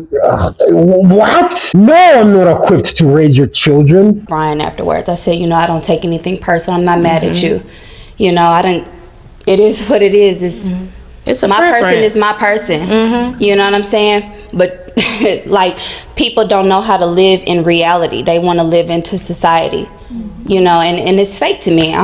what? No, I'm not equipped to raise your children. Brian afterwards, I said, I don't take anything personal. I'm not mad at you. I didn't. It is what it is. It's my person is my person. You know what I'm saying? But like, people don't know how to live in reality. They want to live into society. And it's fake to me.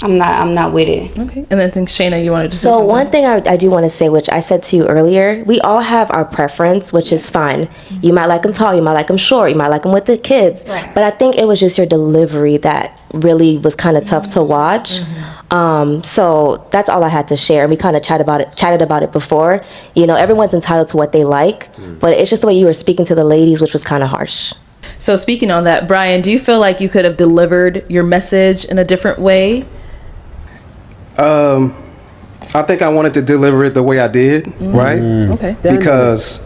I'm not with it. Okay. And then I think Shayna, you wanted to say So something. one thing I do want to say, which I said to you earlier, we all have our preference, which is fine. You might like them tall, you might like them short, you might like them with the kids. Right. But I think it was just your delivery that really was kind of tough to watch. So that's all I had to share. We kind of chatted about it before. Everyone's entitled to what they like, but it's just the way you were speaking to the ladies, which was kind of harsh. So speaking on that, Brian, do you feel like you could have delivered your message in a different way? I think I wanted to deliver it the way I did, right? Okay. Because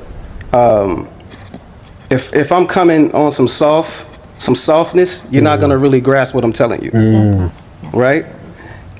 if I'm coming on some softness, you're not gonna really grasp what I'm telling you, right?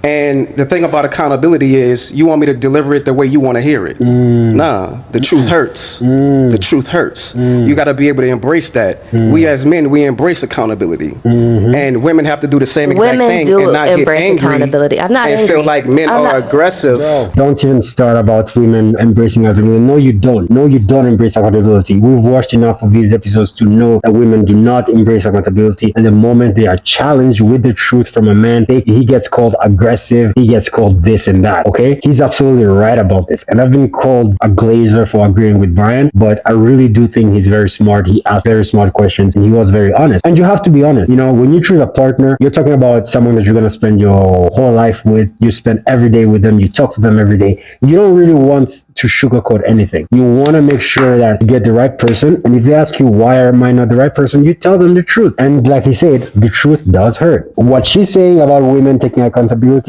And the thing about accountability is you want me to deliver it the way you want to hear it. Nah, the truth hurts. The truth hurts. You got to be able to embrace that. We as men, we embrace accountability. And women have to do the same exact thing and not get angry accountability. I'm not and angry. feel like men are aggressive. Don't even start about women embracing accountability. No, you don't. No, you don't embrace accountability. We've watched enough of these episodes to know that women do not embrace accountability. And the moment they are challenged with the truth from a man, he gets called aggressive. He gets called this and that. Okay, he's absolutely right about this. And I've been called a glazer for agreeing with Brian, but I really do think he's very smart. He asked very smart questions and he was very honest. And you have to be honest. When you choose a partner, you're talking about someone that you're gonna spend your whole life with. You spend every day with them. You talk to them every day. You don't really want to sugarcoat anything. You want to make sure that you get the right person. And if they ask you why am I not the right person, you tell them the truth. And like he said, the truth does hurt. What she's saying about women taking accountability,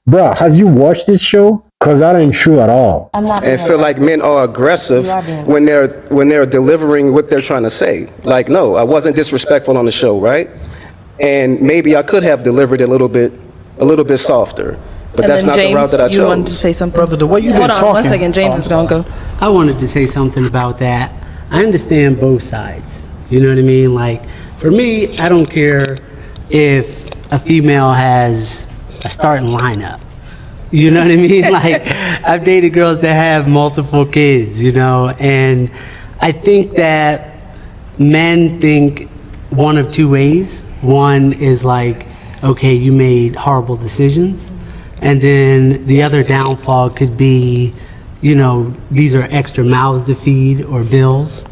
bruh, have you watched this show? Cause that ain't true at all. And feel like men are aggressive when they're delivering what they're trying to say. Like, no, I wasn't disrespectful on the show, right? And maybe I could have delivered it a little bit softer. But And that's then not James, the route that I chose. you wanted to say something? Brother, the way you've been Hold on talking. one second. James is going to go. I wanted to say something about that. I understand both sides. You know what I mean? Like, for me, I don't care if a female has a starting lineup. You know what I mean? Like, I've dated girls that have multiple kids, and I think that men think one of two ways. One is like, okay, you made horrible decisions. And then the other downfall could be, these are extra mouths to feed or bills,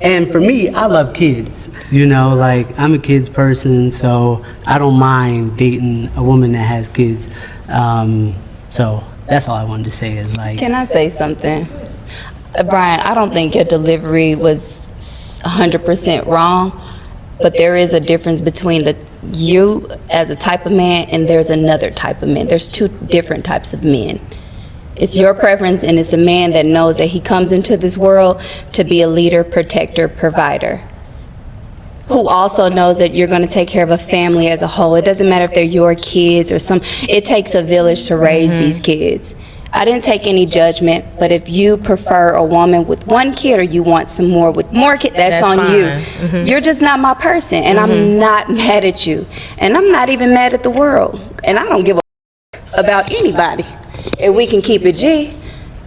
And for me, I love kids, like I'm a kids person, so I don't mind dating a woman that has kids. So that's all I wanted to say is like. Can I say something? Brian, I don't think your delivery was 100% wrong, but there is a difference between you as a type of man and there's another type of man. There's 2 different types of men. It's your preference, and it's a man that knows that he comes into this world to be a leader, protector, provider, who also knows that you're going to take care of a family as a whole. It doesn't matter if they're your kids or it takes a village to raise these kids. I didn't take any judgment, but if you prefer a woman with 1 kid or you want some more with more kids, that's on you. You're just not my person, and I'm not mad at you. And I'm not even mad at the world. And I don't give a about anybody. If we can keep it G,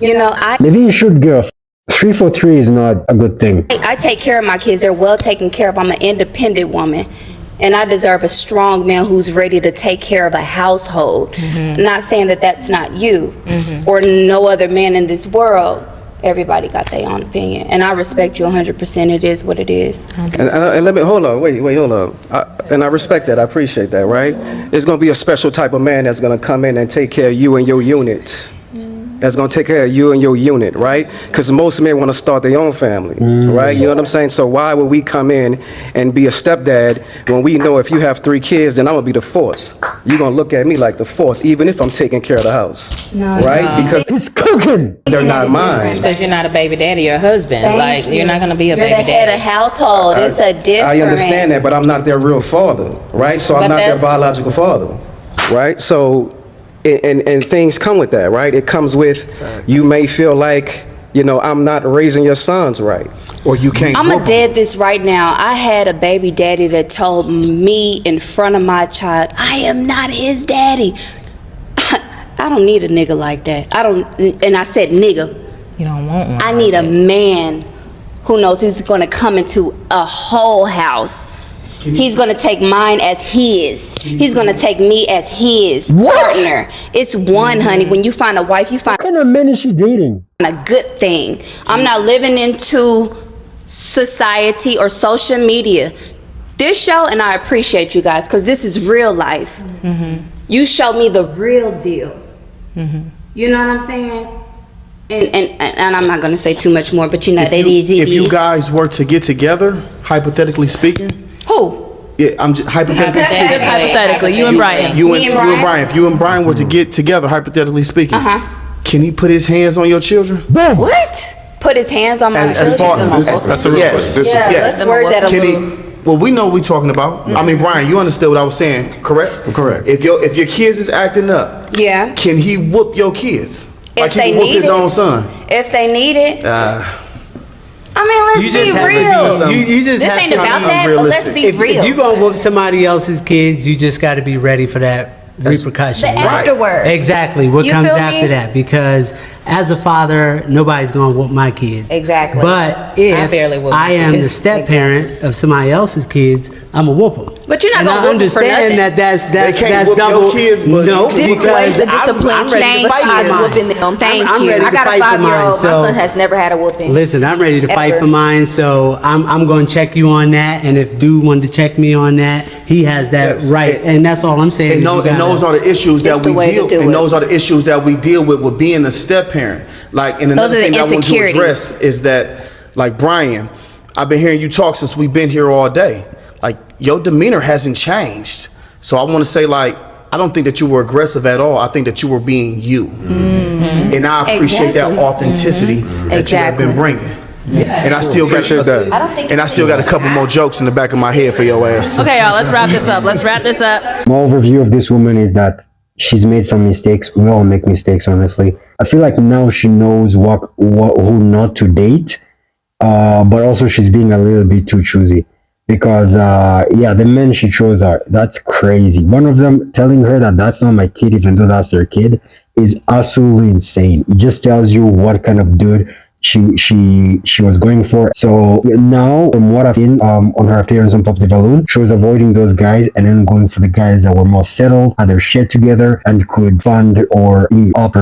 Maybe you should go 3 for 3 is not a good thing. I take care of my kids. They're well taken care of. I'm an independent woman. And I deserve a strong man who's ready to take care of a household. Not saying that that's not you or no other man in this world. Everybody got their own opinion. And I respect you 100%. It is what it is. And let me, hold on, wait, hold on. And I respect that, I appreciate that, right? It's gonna be a special type of man that's gonna come in and take care of you and your unit. That's gonna take care of you and your unit, right? Because most men want to start their own family, right? You know what I'm saying? So why would we come in and be a stepdad when we know if you have 3 kids, then I'm gonna be the 4th? You're gonna look at me like the 4th, even if I'm taking care of the house, right? Because it's cooking. They're not mine. Because you're not a baby daddy or a husband. Thank You're not going to be a You're baby the head daddy. of household. It's a different. I understand that, but I'm not their real father, right? So I'm But not their that's- biological father, right? So, and things come with that, right? It comes with, you may feel like, you know, I'm not raising your sons right. Or you can't. I'm going to dead this right now. I had a baby daddy that told me in front of my child, I am not his daddy. I don't need a nigga like that. And I said nigga. You don't want one. I need a man who knows who's going to come into a whole house. He's going to take mine as his. He's going to take me as his partner. It's one, honey. When you find a wife, you find What kind of men is she dating? a good thing. I'm not living into society or social media. This show, and I appreciate you guys because this is real life. You show me the real deal. You know what I'm saying? And I'm not going to say too much more, but you know, If you guys were to get together, hypothetically speaking. Who? Yeah, I'm just hypothetically speaking. Just hypothetically, you and Brian. You and Brian. If you and Brian were to get together, hypothetically speaking, can he put his hands on your children? What? Put his hands on my children? That's a real question. Let's word that a little. Well, we know what we're talking about. I mean, Brian, you understood what I was saying, correct? Correct. If your kids is acting up, Yeah. can he whoop your kids? Like If they he whoop need his it. own son? If they need it. I mean, let's You be just have to real. you just this have ain't to about be that, but let's be if, real. If you're gonna whoop somebody else's kids, you just got to be ready for that repercussion. The afterward. Exactly. What You comes feel after me? that? Because as a father, nobody's gonna whoop my kids. Exactly. But if I barely whoop I my am the kids. step parent of somebody else's kids, I'm a whoop them. But you're not And gonna I whoop 'em for understand nothing. that's They can't that's whoop your double. kids, but no, Different because ways of discipline. I'm ready to Change fight for kids mine. whooping them. Thank I'm you. ready I to got a fight for mine. 5-year-old. So My son has never had a whooping. listen, I'm ready to fight Ever. for mine, so I'm going to check you on that. And if dude wanted to check me on that, he has that Yes. right. And that's all I'm saying. And, is no, you and those gotta- are the issues that It's the we way to deal. do And it. those are the issues that we deal with being a step parent. Like, and another are the thing that I want to insecurities. address is that, like Brian, I've been hearing you talk since we've been here all day. Like your demeanor hasn't changed. So I want to say, like, I don't think that you were aggressive at all. I think that you were being you, and I appreciate that Exactly. authenticity that you have been bringing. And I still got Appreciate that. I don't think and I still got a couple more jokes in the back of my head for your ass too. Okay, y'all, let's wrap this up. My overview of this woman is that she's made some mistakes. We all make mistakes, honestly. I feel like now she knows who not to date, but also she's being a little bit too choosy. Because, the men she chose that's crazy. One of them telling her that that's not my kid, even though that's her kid, is absolutely insane. It just tells you what kind of dude she was going for. So now, from what I've seen on her appearance on Pop the Balloon, she was avoiding those guys and then going for the guys that were more settled, had their shit together, and could fund or up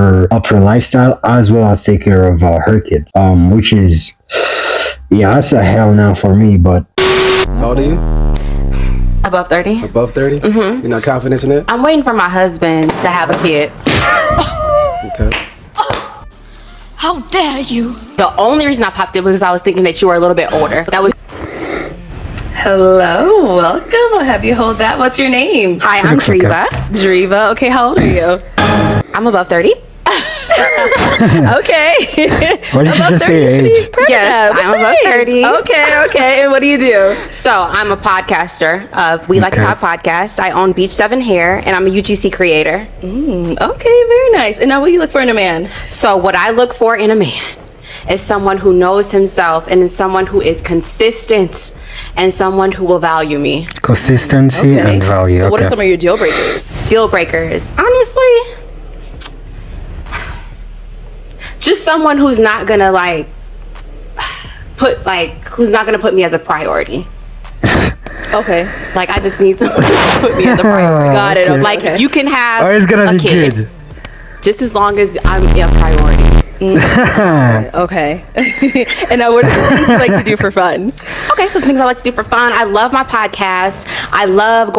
her lifestyle, as well as take care of her kids. Which is, that's a hell now for me, but How old are you? Above 30. Above 30? Mhm. You're not confident in it? I'm waiting for my husband to have a kid. Okay. How dare you? The only reason I popped it was I was thinking that you were a little bit older. That was. Hello, welcome. I'll have you hold that. What's your name? Hi, I'm Driva. Driva. Okay, how old are you? I'm above 30. Okay. Why did you Above just 30, you say should age? be proud Yes, of. What's I'm the above age? 30. Okay. And what do you do? So I'm a podcaster of We Like Okay. It Hot podcast. I own Beach 7 Hair, and I'm a UGC creator. Okay, very nice. And now what do you look for in a man? So what I look for in a man is someone who knows himself and is someone who is consistent and someone who will value me. Consistency and value. So what are some of your deal breakers? Deal breakers. Honestly, just someone who's not gonna like who's not gonna put me as a priority. Okay. Like I just need someone to put me as a priority. Got it. Okay. Like you can have Oh, it's gonna a be kid, good. just as long as I'm a priority. Okay. And now what are the things you like to do for fun? Okay, so some things I like to do for fun. I love my podcast. I love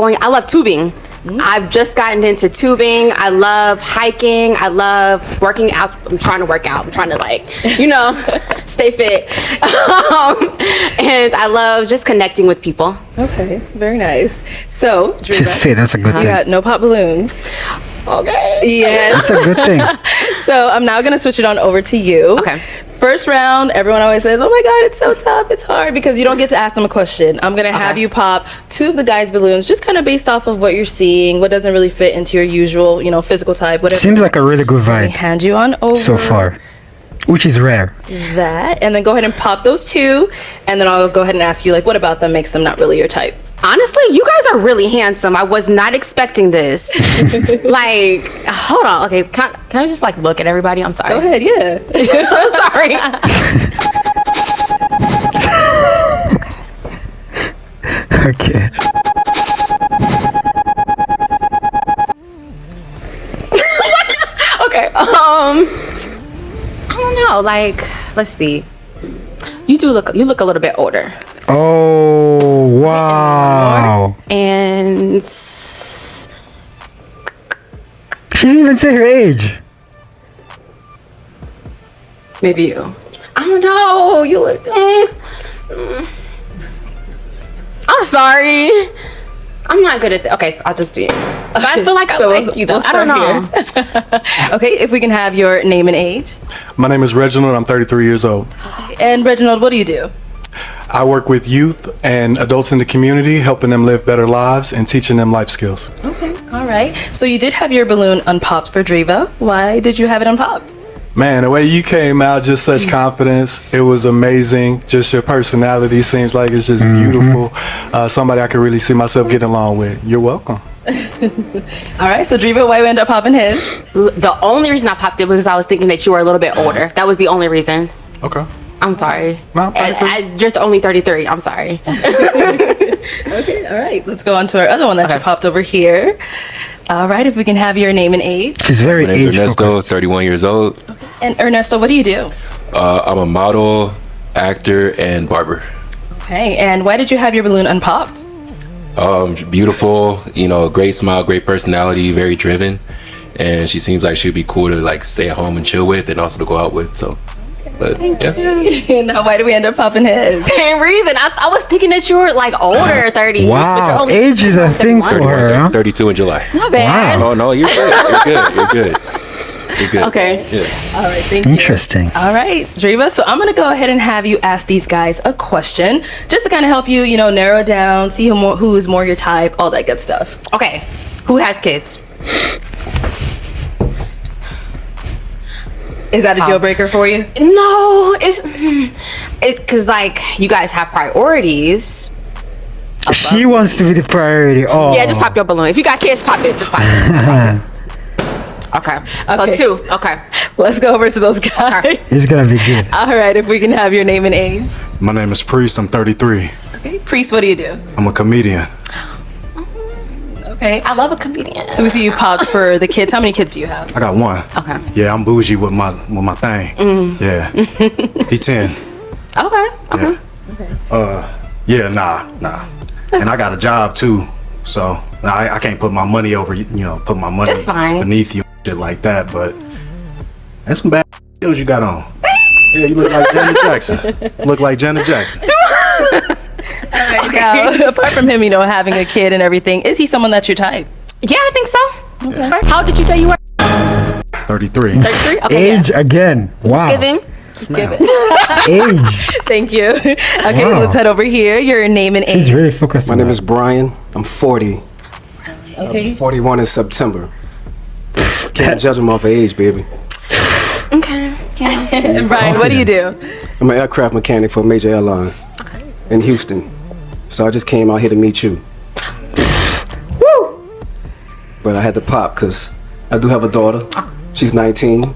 tubing. I've just gotten into tubing. I love hiking. I love working out. I'm trying to work out. I'm trying to stay fit. And I love just connecting with people. Okay, very nice. So, Driva, She's fit. That's a good you thing. got no pop balloons. Okay. Yeah. That's a good thing. So I'm now gonna switch it on over to you. Okay. First round, everyone always says, "Oh my God, it's so tough. It's hard," because you don't get to ask them a question. I'm gonna have you pop 2 of the guys' balloons, just kind of based off of what you're seeing, what doesn't really fit into your usual, physical type, whatever. Seems like a really good Let me vibe hand you on over so far, which is rare. that, and then go ahead and pop those 2, and then I'll go ahead and ask you, what about them makes them not really your type? Honestly, you guys are really handsome. I was not expecting this. Hold on. Okay, can I just look at everybody? I'm sorry. Go ahead, yeah. I'm sorry. Okay. Okay. I don't know. Let's see. You look a little bit older. Oh wow! And she didn't even say her age. maybe you. I don't know. You look. I'm sorry. I'm not good at that. Okay, so I'll just do it. But I feel like I like you though. I don't know. Okay, if we can have your name and age. My name is Reginald. I'm 33 years old. And Reginald, what do you do? I work with youth and adults in the community, helping them live better lives and teaching them life skills. Okay, all right. So you did have your balloon unpopped for Driva. Why did you have it unpopped? Man, the way you came out, just such confidence. It was amazing. Just your personality seems like it's just beautiful. Somebody I could really see myself getting along with. You're welcome. All right, so Driva, why you end up popping his? The only reason I popped it was I was thinking that you were a little bit older. That was the only reason. Okay. I'm sorry. No, you're only 33. I'm sorry. Okay, all right. Let's go on to our other one that you popped over here. All right, if we can have your name and age. She's very My name's Ernesto, 31 years old. And Ernesto, what do you do? I'm a model, actor, and barber. Okay, and why did you have your balloon unpopped? Beautiful, great smile, great personality, very driven, and she seems like she'd be cool to stay at home and chill with, and also to go out with. So, but yeah. Now, why do we end up popping his? Same reason. I was thinking that you were older, 30s. Wow, but you're only age is a thing for her. Huh? 32 in July. My bad. Wow. No, you're good. You're good. You're good. You're good. Okay. Yeah. All right, thank you. Interesting. All right, Driva, so I'm going to go ahead and have you ask these guys a question just to kind of help you, narrow it down, see who is more your type, all that good stuff. Okay. Who has kids? Is that a deal breaker for you? No, it's because you guys have priorities. She wants to be the priority. Oh. Yeah, just pop your balloon. If you got kids, pop it. Just pop it. Okay. So 2. Okay. Let's go over to those guys. It's gonna be good. All right, if we can have your name and age. My name is Priest. I'm 33. Okay, Priest, what do you do? I'm a comedian. Okay. I love a comedian. So we see you popped for the kids. How many kids do you have? I got 1. Okay. Yeah, I'm bougie with my thing. Yeah. He 10. Okay. Okay. Yeah, nah. And I got a job too. So I can't put my money over, put my money Just fine. beneath you, shit like that. But that's some bad skills you got on. Yeah, you look like Janet Jackson. Look like Janet Jackson. Okay. Now, apart from him, having a kid and everything, is he someone that's your type? Yeah, I think so. Okay. How did you say you were? 33. 33? Okay. Age again. Wow. Giving. Age. Thank you. Okay, Wow. let's head over here. Your name and age. She's really focused. My name is Brian. I'm 40. Okay. 41 in September. Can't judge them off of age, baby. Okay. And Brian, what do you do? I'm an aircraft mechanic for a major airline in Houston. So I just came out here to meet you. Woo! But I had to pop because I do have a daughter. She's 19.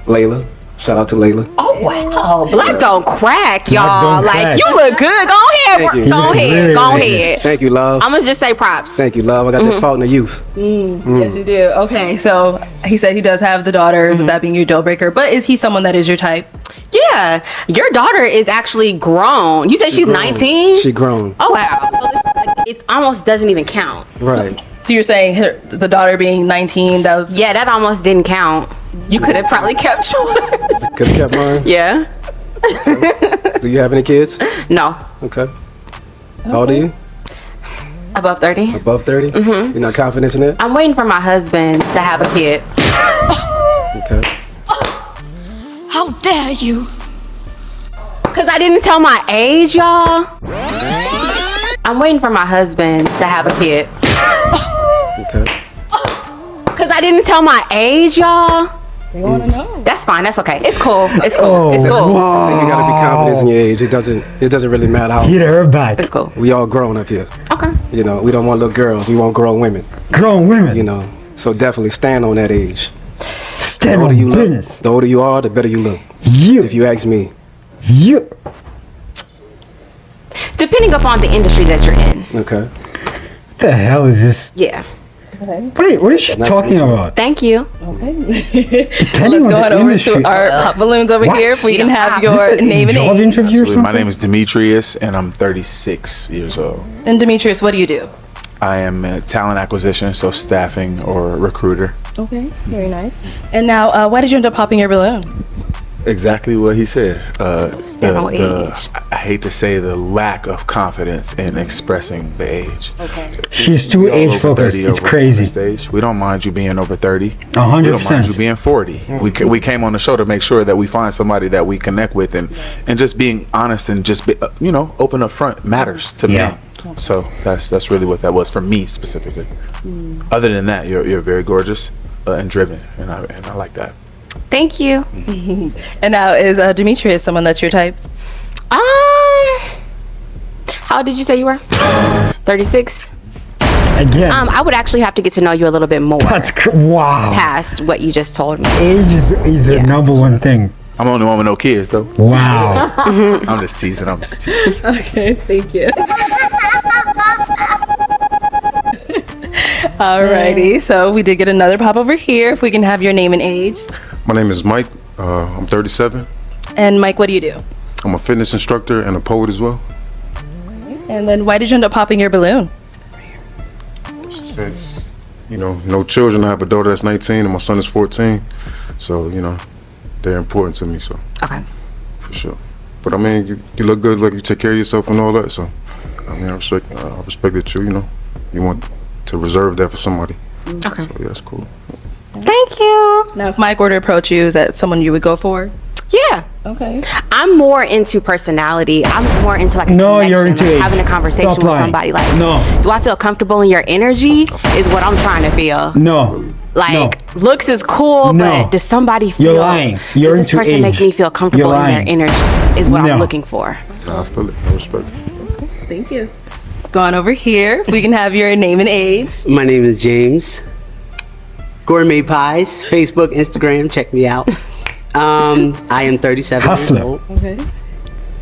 Layla. Shout out to Layla. Oh, Wow, black don't crack, y'all. don't Like crack. you look good. Go ahead, Thank you. go ahead, go ahead. Thank you, love. I'm gonna just say props. Thank you, love. I got the fault in the youth. Yes, you do. Okay, so he said he does have the daughter, with that being your deal breaker. But is he someone that is your type? Yeah, your daughter is actually grown. You said she's 19. She grown. Oh wow, so it almost doesn't even count. Right. So you're saying the daughter being 19, that was... Yeah, that almost didn't count. You could have probably kept yours. Could have kept mine. Yeah. Do you have any kids? No. Okay. How old are you? Above 30. Above 30? Mm-hmm. You're not confident in it? I'm waiting for my husband to have a kid. Okay. How dare you? Because I didn't tell my age, y'all. I'm waiting for my husband to have a kid. Okay. Because I didn't tell my age, y'all. They want to know. That's fine. That's okay. It's cool. It's cool. It's cool. I think you gotta be confident in your age. It doesn't really matter how. Hit her back. It's cool. We all grown up here. Okay. You know, we don't want little girls. We want grown women. Grown women. You know, so definitely stand on that age. Stand the older on you business. look, the older you are, the better you look. You. If you ask me. You. Depending upon the industry that you're in. Okay. What the hell is this? Yeah. What is she talking about? Thank you. Okay. Depending Let's on go the on over industry. to our pop balloons over What? here. If we can have your Is this a name and job age. interview or Absolutely. My something? name is Demetrius, and I'm 36 years old. And Demetrius, what do you do? I am a talent acquisition, so staffing or recruiter. Okay, very nice. And now, why did you end up popping your balloon? Exactly what he said. age. I hate to say the lack of confidence in expressing the age. Okay. She's too We all age over focused. 30 It's over crazy. Stage. We don't mind you being over 30. 100%. We don't mind you being 40. We came on the show to make sure that we find somebody that we connect with, and just being honest and just be, open up front matters to Yeah. me. So that's really what that was for me specifically. Other than that, you're very gorgeous and driven, and I like that. Thank you. And now, is Demetrius someone that's your type? How old did you say you were? 36. Again. I would actually have to get to know you a little bit more. That's wow. Past what you just told me. Age is the number one thing. I'm the only one with no kids, though. Wow. I'm just teasing. Okay, thank you. Alrighty, so we did get another pop over here. If we can have your name and age. My name is Mike. I'm 37. And Mike, what do you do? I'm a fitness instructor and a poet as well. And then why did you end up popping your balloon? Says, no children. I have a daughter that's 19 and my son is 14. So, they're important to me. So, Okay. for sure. But I mean, you look good, like you take care of yourself and all that. So, I mean, I respect that you want to reserve that for somebody. Okay. So, yeah, that's cool. Thank you. Now, if Mike were to approach you, is that someone you would go for? Yeah. Okay. I'm more into personality. I'm more into like a No, connection, you're into like age. having a conversation Stop with lying. somebody. Like, No. do I feel comfortable in your energy? Is what I'm trying to feel. No. Like, looks is cool, No. but does somebody feel? You're lying. You're does this into person age. make me feel comfortable You're in their lying. energy? Is what No. I'm looking for. Nah, I feel it. I respect it. Thank you. Let's go on over here. If we can have your name and age. My name is James. Gourmet Pies, Facebook, Instagram, check me out. I am 37 years Hustler. old. Okay.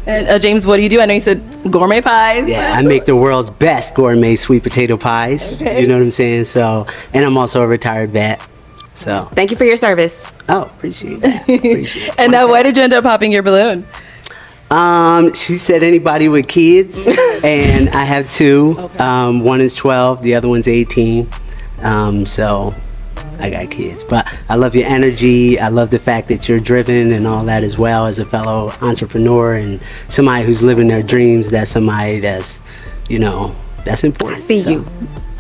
And James, what do you do? I know you said gourmet pies. Yeah, I make the world's best gourmet sweet potato pies. Okay. You know what I'm saying? So, and I'm also a retired vet. So, Thank you for your service. oh, appreciate that. Appreciate it. And now, why did you end up popping your balloon? She said anybody with kids, and I have two. One is 12, the other one's 18. So I got kids, but I love your energy. I love the fact that you're driven and all that as well as a fellow entrepreneur and somebody who's living their dreams. That's somebody that's, that's important. I see you.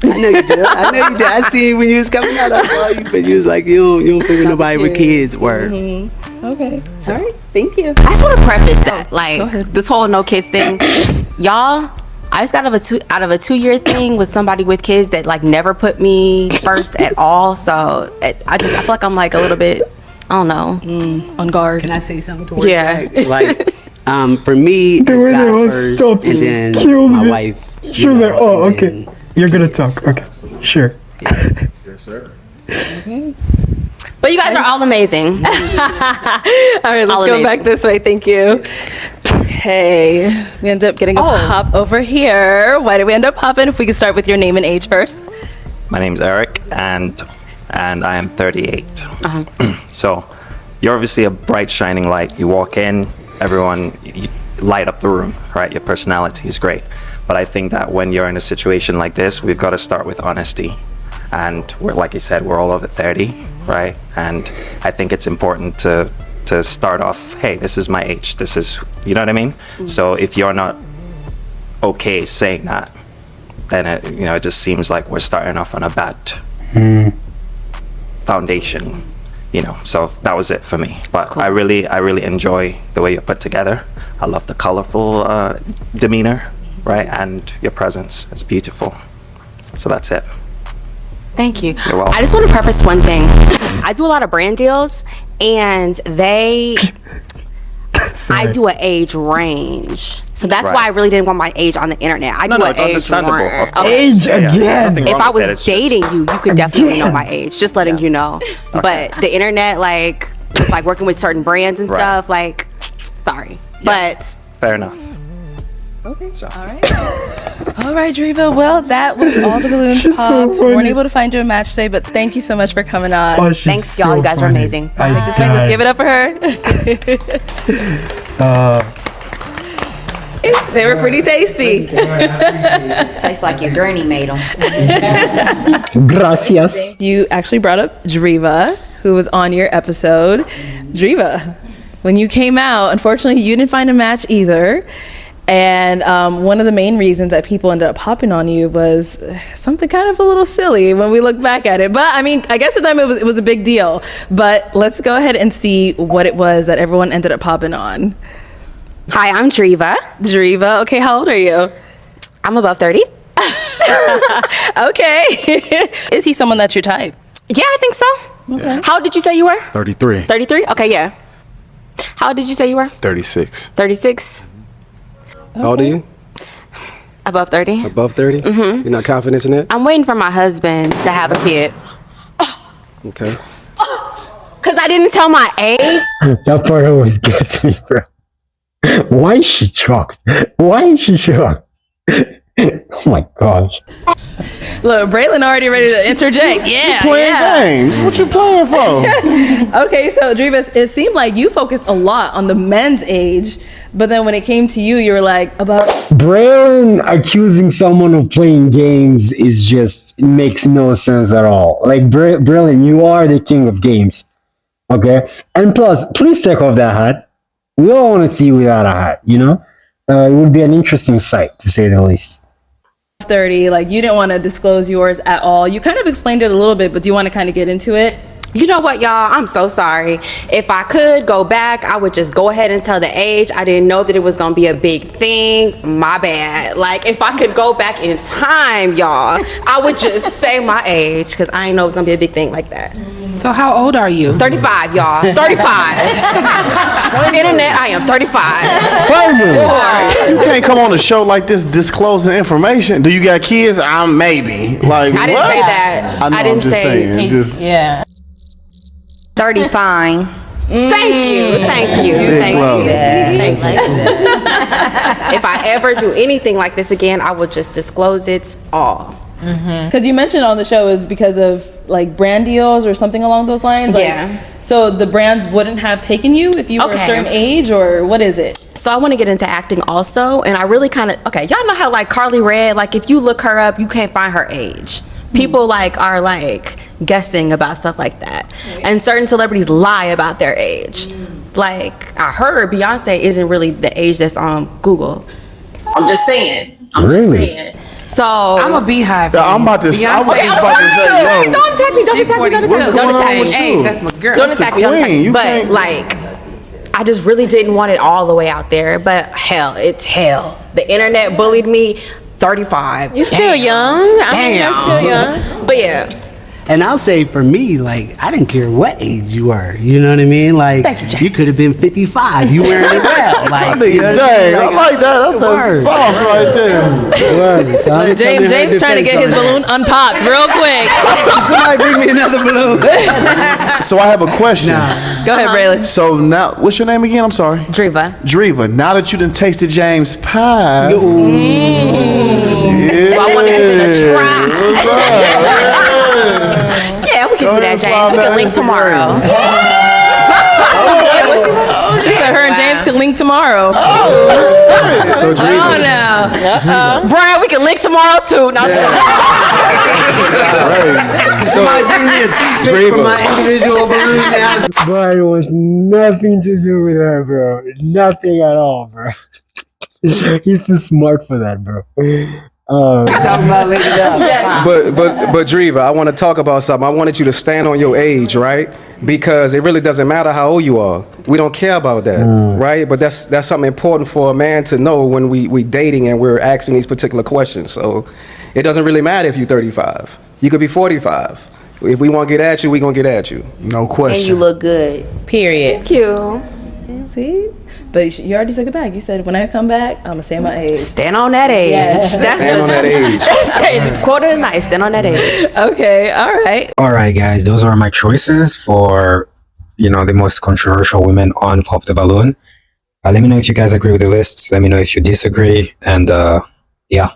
I know you did. I know you did. I see you when you was coming out. I saw you, but you was like, you don't figure nobody with kids. Word. Okay. All right. Thank you. I just want to preface that, go like ahead. this whole no kids thing, y'all. I just got out of a 2-year thing with somebody with kids that like never put me first at all. So I feel like I'm like a little bit, I don't know, on guard. Can I say something towards Yeah. that? Like, for me, it's The way they God all first, stopped and then killed my me. wife. She was like, oh, okay. You're gonna talk. Okay. Sure. Yes, sir. But you guys are all amazing. All right, let's All go amazing. back this way. Thank you. Okay, we end up getting a pop over here. Why did we end up popping? If we could start with your name and age first. My name's Eric, and I am 38. So, you're obviously a bright, shining light. You walk in, everyone, you light up the room, right? Your personality is great. But I think that when you're in a situation like this, we've got to start with honesty. And we're, like you said, we're all over 30, right? And I think it's important to start off, hey, this is my age. This is, you know what I mean? So if you're not okay saying that, then it just seems like we're starting off on a bad foundation, So that was it for me. But cool. I really enjoy the way you're put together. I love the colorful demeanor, right? And your presence. It's beautiful. So that's it. Thank you. You're welcome. I just want to preface one thing. I do a lot of brand deals, and I do an age range. So that's why I really didn't want my age on the internet. I do an it's age understandable. range. Of course. Age again. There's nothing If wrong I with that. was It's dating just- you could definitely know my age. Just letting you know. But the internet, like working with certain brands and stuff, sorry. But Fair enough. Okay. All right, Driva. Well, that was all the balloons She's so popped. We weren't funny. able to find your match today, but thank you so much for coming on. Oh, she's thanks, y'all. so You guys were funny. amazing. I Take this mic. Let's died. give it up for her. They were pretty tasty. Tastes like your granny made them. Gracias. You actually brought up Driva, who was on your episode. Driva, when you came out, unfortunately, you didn't find a match either. And one of the main reasons that people ended up hopping on you was something kind of a little silly when we look back at it. But I mean, I guess at the time it was a big deal. But let's go ahead and see what it was that everyone ended up hopping on. hi, I'm Driva. Driva, okay, how old are you? I'm above 30. Okay. Is he someone that's your type? Yeah, I think so. Okay. How old did you say you were? 33. 33? Okay, yeah. How old did you say you were? 36. 36? How old are you? Above 30? Above 30? Mhm. You're not confident in that? I'm waiting for my husband to have a kid. Okay. Because I didn't tell my age. That part always gets me, bro. Why is she shocked? Why is she shocked? Oh my gosh. Look, Braylon already ready to interject. Yeah, Playing games. What you playing for? Okay, so Driva, it seemed like you focused a lot on the men's age, but then when it came to you, you were like, about... Braylon accusing someone of playing games is just, it makes no sense at all. Like, Braylon, you are the king of games. Okay? And plus, please take off that hat. We all want to see you without a hat, you know? It would be an interesting sight, to say the least. 30, like you didn't want to disclose yours at all. You kind of explained it a little bit, but do you want to kind of get into it? You know what, y'all? I'm so sorry. If I could go back, I would just go ahead and tell the age. I didn't know that it was going to be a big thing. My bad. Like, if I could go back in time, y'all, I would just say my age because I didn't know it was going to be a big thing like that. So how old are you? 35, y'all. 35. Internet, I am 35. You can't come on a show like this disclosing information. Do you got kids? Maybe. Like, I didn't what? say that. I know, I didn't I'm just say. saying. It's just, Yeah. 35. Thank you. Thank you. Big Thank love. you. Thank you. If I ever do anything like this again, I will just disclose it all. Because you mentioned on the show is because of like brand deals or something along those lines. Like, Yeah. So the brands wouldn't have taken you if you were a Okay. certain age, or what is it? So I want to get into acting also, and I really kind of y'all know how like Carly Red, like if you look her up, you can't find her age. People like are like guessing about stuff like that, and certain celebrities lie about their age. Like I heard Beyonce isn't really the age that's on Google. I'm just saying. Really? So I'm a beehive. Yeah, I'm about to say, yo. Don't attack me. Don't attack me. Don't What's attack me. going Don't on attack with me. you? Hey, that's my girl. Don't That's the attack me. Don't attack queen. me. You But can't- like, I just really didn't want it all the way out there. But hell, it's hell. The internet bullied me. 35. You're still young. I mean, you're still young. But yeah. And I'll say for me, like, I didn't care what age you were. You know what I mean? Like, you could have been 55. You wearing it well. Like, Jay, I like that. That's the sauce right there. So I'm James trying to get his balloon unpopped real quick. Somebody bring me another balloon. So I have a question. Go ahead, Braylon. So now, what's your name again? I'm sorry. Driva. Driva. Now that you done tasted James' pies. Yeah. I want to try. What's up? Yeah, we can do that, James. We can link tomorrow. What she said? She said her and James could link tomorrow. So Oh, no. Brian, we can link tomorrow too. No, Somebody bring me a toothpick for my individual balloon now. But it was nothing to do with her, bro. Nothing at all, bro. He's too smart for that, bro. Talking about later down. But Driva, I want to talk about something. I wanted you to stand on your age, right? Because it really doesn't matter how old you are. We don't care about that, right? But that's something important for a man to know when we dating and we're asking these particular questions. So it doesn't really matter if you're 35. You could be 45. If we want to get at you, we gonna get at you. No question. And you look good. Period. Thank you. See? But you already took it back. You said when I come back, I'm gonna stay my age. Stand on that age. Yes. Stand on that age. That's quote of the night. Stand on that age. Okay, all right. All right, guys, those are my choices for, the most controversial women on Pop the Balloon. Let me know if you guys agree with the lists. Let me know if you disagree. And yeah.